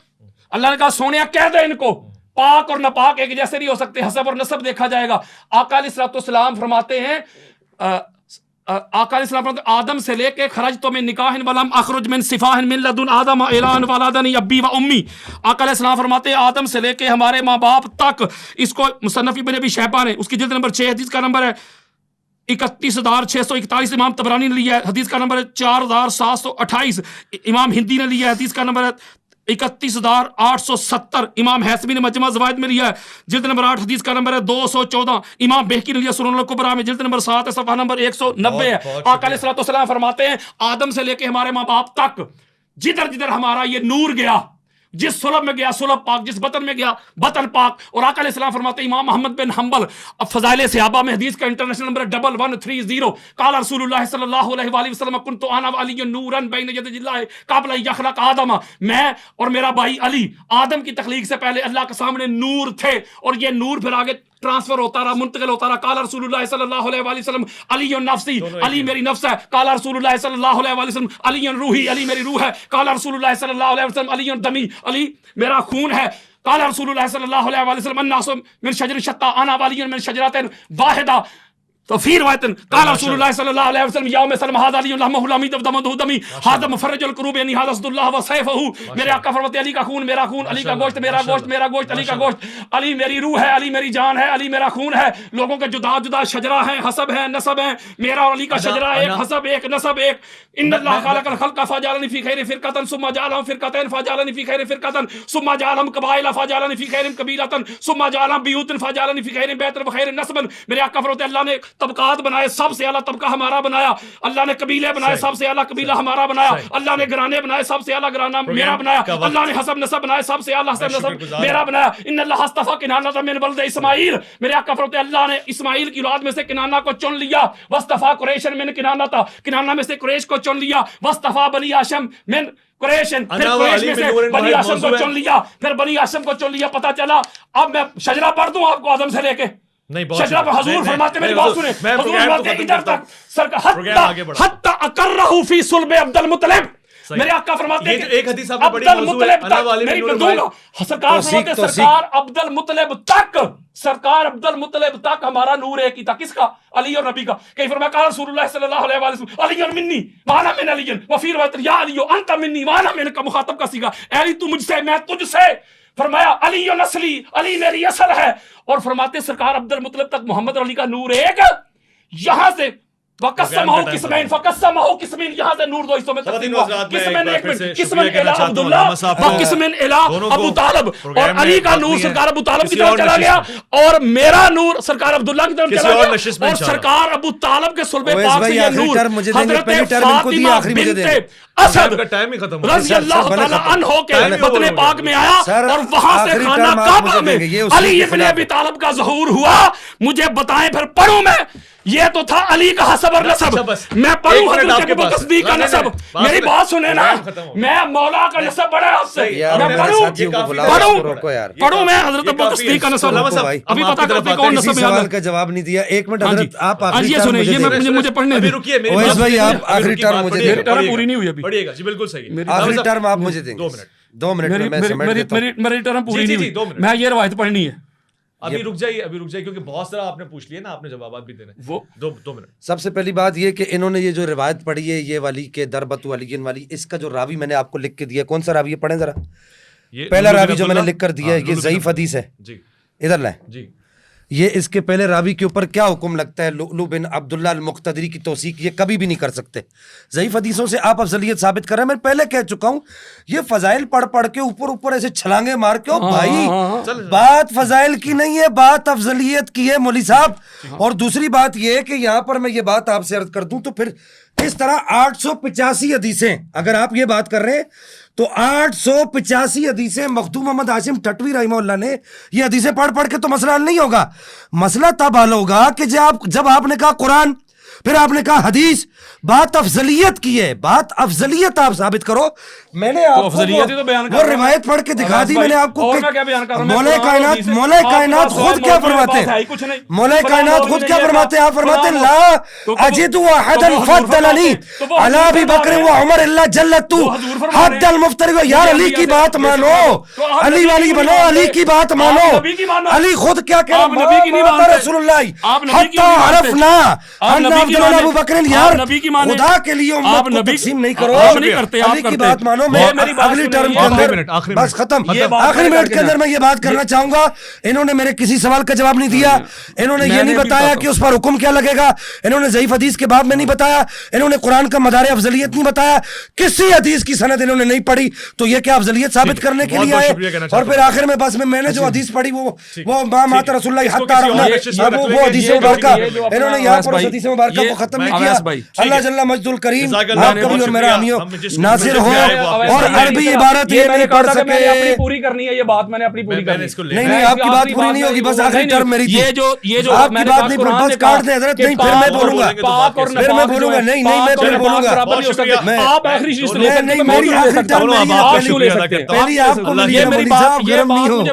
اللہ نے کہا سونیا کہہ دے ان کو پاک اور ناپاک ایک جیسے نہیں ہو سکتے، حسب اور نسب دیکھا جائے گا. آقا علیہ السلام فرماتے ہیں، آقا علیہ السلام فرماتے ہیں آدم سے لے کے خرجت من نکاح ولم اخرج من صفاح من لدن آدم اعلان ولادنی ابی و امی. آقا علیہ السلام فرماتے ہیں آدم سے لے کے ہمارے ماں باپ تک. اس کو مصنف ابن ابی شیبہ نے اس کی جلد نمبر 6 حدیث کا نمبر ہے 31,641، امام طبرانی نے لیا ہے حدیث کا نمبر ہے 4,728، امام ہندی نے لیا ہے حدیث کا نمبر ہے 31,870، امام حیثمی نے مجمع زوائد میں لیا ہے جلد نمبر 8 حدیث کا نمبر ہے 214، امام بہقی نے لیا سنن الکبریٰ میں جلد نمبر 7 صفحہ نمبر 190 ہے. آقا علیہ السلام فرماتے ہیں آدم سے لے کے ہمارے ماں باپ تک جدھر جدھر ہمارا یہ نور گیا، جس سلب میں گیا سلب پاک، جس بطن میں گیا بطن پاک. اور آقا علیہ السلام فرماتے ہیں امام محمد بن حنبل فضائل صحابہ میں حدیث کا انٹرنیشنل نمبر 1130، قال رسول اللہ صلی اللہ علیہ وآلہ وسلم کنت انا وعلی نورا بین یدی اللہ قبل ان یخلق آدم، میں اور میرا بھائی علی آدم کی تخلیق سے پہلے اللہ کے سامنے نور تھے، اور یہ نور پھر آگے ٹرانسفر ہوتا رہا، منتقل ہوتا رہا. قال رسول اللہ صلی اللہ علیہ وآلہ وسلم علی نفسی، علی میری نفس ہے. قال رسول اللہ صلی اللہ علیہ وآلہ وسلم علی روحی، علی میری روح ہے. قال رسول اللہ صلی اللہ علیہ وسلم علی دمی، علی میرا خون ہے. قال رسول اللہ صلی اللہ علیہ وآلہ وسلم الناس من شجر شتى انا ولی من شجرۃ واحدہ. تو پھر روایتن قال رسول اللہ صلی اللہ علیہ وسلم یوم سلم هذا علی لحمه الامید ودمه دمی هذا مفرج القروب یعنی هذا اسد اللہ وسیفه. میرے آقا فرماتے علی کا خون میرا خون، علی کا گوشت میرا گوشت، میرا گوشت علی کا گوشت. علی میری روح ہے، علی میری جان ہے، علی میرا خون ہے. لوگوں کے جدا جدا شجرہ ہیں، حسب ہیں، نسب ہیں. میرا اور علی کا شجرہ ایک، حسب ایک، نسب ایک. ان اللہ خلق الخلق فجعلنی فی خیر فرقۃ ثم جعلهم فرقتين فجعلنی فی خیر فرقۃ ثم جعلهم قبائل فجعلنی فی خیر قبیلۃ ثم جعلهم بیوت فجعلنی فی خیر بیت وخیر نسب. میرے آقا فرماتے اللہ نے طبقات بنائے، سب سے اعلیٰ طبقہ ہمارا بنایا. اللہ نے قبیلے بنائے، سب سے اعلیٰ قبیلہ ہمارا بنایا. اللہ نے گھرانے بنائے، سب سے اعلیٰ گھرانہ میرا بنایا. اللہ نے حسب نسب بنائے، سب سے اعلیٰ حسب نسب میرا بنایا. ان اللہ اصطفیٰ کنانہ من ولد اسماعیل. میرے آقا فرماتے اللہ نے اسماعیل کی اولاد میں سے کنانہ کو چن لیا. واصطفیٰ قریش من کنانہ، کنانہ میں سے قریش کو چن لیا. واصطفیٰ بنی ہاشم من قریشن، پھر قریش میں سے بنی ہاشم کو چن لیا، پھر بنی ہاشم کو چن لیا. پتہ چلا اب میں شجرہ پڑھ دوں آپ کو آدم سے لے کے. شجرہ پر حضور فرماتے میری بات سنیں، حضور فرماتے ادھر تک حتی اقرہ فی صلب عبد المطلب. میرے آقا فرماتے ہیں ایک حدیث آپ نے بڑی موضوع ہے انا والی میری بدوں گا. سرکار فرماتے سرکار عبد المطلب تک، سرکار عبد المطلب تک ہمارا نور ایک ہی تھا. کس کا؟ علی اور نبی کا. کہیں فرمایا قال رسول اللہ صلی اللہ علیہ وسلم علی منی وانا من علی وفی روایت یا علی انت منی وانا من کا مخاطب کا صیغہ، اے علی تو مجھ سے میں تجھ سے. فرمایا علی نسلی، علی میری اصل ہے. اور فرماتے سرکار عبد المطلب تک محمد علی کا نور ایک. یہاں سے وقسمہ قسمین فقسمہ قسمین، یہاں سے نور دو حصوں میں تقسیم ہوا. قسمین ایک منٹ، قسمین الہ عبداللہ و قسمین الہ ابو طالب. اور علی کا نور سرکار ابو طالب کی طرف چلا گیا، اور میرا نور سرکار عبداللہ کی طرف چلا گیا. اور سرکار ابو طالب کے صلب پاک سے یہ نور حضرت فاطمہ بنت اسد رضی اللہ تعالی عنہ کے بطن پاک میں آیا، اور وہاں سے خانہ کعبہ میں علی ابن ابی طالب کا ظہور ہوا. مجھے بتائیں پھر پڑھوں میں، یہ تو تھا علی کا حسب اور نسب. میں پڑھوں حضرت ابوبکر صدیق کا نسب. میری بات سنیں نا، میں مولا کا نسب بڑا ہے آپ سے. میں پڑھوں میں حضرت ابوبکر صدیق کا نسب. ابھی پتہ کرتے کون نسب ہے. سوال کا جواب نہیں دیا. ایک منٹ حضرت آپ یہ سنیں، یہ مجھے پڑھنے دیں. اویس بھائی آپ آخری ٹرم مجھے دیں. ٹرم پوری نہیں ہوئی ابھی. پڑھیے گا جی، بالکل صحیح. آخری ٹرم آپ مجھے دیں. 2 منٹ میں سمجھ لیتا ہوں. میری ٹرم پوری نہیں ہوئی، میں یہ روایت پڑھنی ہے. ابھی رک جائیے کیونکہ بہت سارا آپ نے پوچھ لیا نا، آپ نے جوابات بھی دینے. وہ 2 منٹ. سب سے پہلی بات یہ کہ انہوں نے یہ جو روایت پڑھی ہے یہ والی کہ دربت علی والی، اس کا جو راوی میں نے آپ کو لکھ کے دیا کون سا راوی ہے پڑھیں ذرا. پہلا راوی جو میں نے لکھ کر دیا ہے یہ ضعیف حدیث ہے جی، ادھر لائیں جی. یہ اس کے پہلے راوی کے اوپر کیا حکم لگتا ہے؟ لؤلؤ بن عبداللہ المقتدری کی توثیق یہ کبھی بھی نہیں کر سکتے. ضعیف حدیثوں سے آپ افضلیت ثابت کر رہے ہیں. میں پہلے کہہ چکا ہوں یہ فضائل پڑھ کے اوپر ایسے چھلانگے مار کے بھائی بات فضائل کی نہیں ہے، بات افضلیت کی ہے مولوی صاحب. اور دوسری بات یہ ہے کہ یہاں پر میں یہ بات آپ سے عرض کر دوں تو پھر اس طرح 885 حدیثیں اگر آپ یہ بات کر رہے ہیں تو 885 حدیثیں مخدوم محمد ہاشم ٹھٹوی رحمہ اللہ نے یہ حدیثیں پڑھ کے تو مسئلہ حل نہیں ہوگا. مسئلہ تب حل ہوگا کہ جب آپ نے کہا قرآن، پھر آپ نے کہا حدیث، بات افضلیت کی ہے, بات افضلیت آپ ثابت کرو. میں نے آپ کو افضلیت ہی تو بیان کر وہ رہا ہوں. روایت پڑھ کے دکھا دی میں نے آپ کو. اور میں کیا بیان کر رہا ہوں؟ مولا کائنات, مولا کائنات خود کیا فرماتے ہیں, مولا کائنات خود کیا فرماتے ہیں, آپ فرماتے ہیں لا اجد احدا فضلنی علی ابی بکر و عمر الا جلت حد المفتری. یار علی کی بات مانو, علی والی بنو, علی کی بات مانو. علی خود کیا کہہ آپ نبی کی نہیں مانتے. رسول اللہ آپ نبی کی حتی نہیں مانتے. عرفنا آپ ان نبی کی عبداللہ ابو مانتے. بکر. آپ یار نبی کی مانتے. خدا کے لیے آپ امت کو نبی تقسیم نہیں کرو. آپ نہیں کرتے, آپ علی کی کرتے. بات مانو. میں میری بات اگلی سنیں, ٹرم یہ کے آخری اندر منٹ, آخری بس منٹ. ختم, یہ بات آخری میں منٹ کے اندر میں یہ بات کرنا چاہوں گا. انہوں نے میرے کسی سوال کا جواب نہیں دیا. انہوں نے یہ نہیں بتایا کہ اس پر حکم کیا لگے گا. انہوں نے ضعیف حدیث کے باب میں نہیں بتایا. انہوں نے قرآن کا مدار افضلیت نہیں بتایا. کسی حدیث کی سند انہوں نے نہیں پڑھی. تو یہ کیا افضلیت ثابت کرنے کے لیے آئے. اور پھر آخر میں بس میں نے جو حدیث پڑھی وہ مات رسول اللہ حتی عرفنا, وہ حدیث مبارکہ انہوں نے یہاں پر اس حدیث مبارکہ کو ختم نہیں کیا. اللہ جل مجد الکریم آپ کا بھی اور میرا حامیوں ناصر ہو. اور عربی عبارت یہ نہیں پڑھ سکے. پوری کرنی ہے یہ بات, میں نے اپنی پوری کرنی ہے. نہیں نہیں, آپ کی بات پوری نہیں ہوگی, بس آخری ٹرم میری تھی. یہ جو آپ کی بات نہیں, بس کاٹ دیں حضرت. نہیں پھر میں بولوں گا, پھر میں بولوں گا. نہیں نہیں, میں پھر بولوں گا. آپ آخری چیز لے سکتے, نہیں, میری آخری ٹرم آپ کیوں لے سکتے؟ پہلی آپ کو ملی ہے, مولوی صاحب گرم نہیں ہو.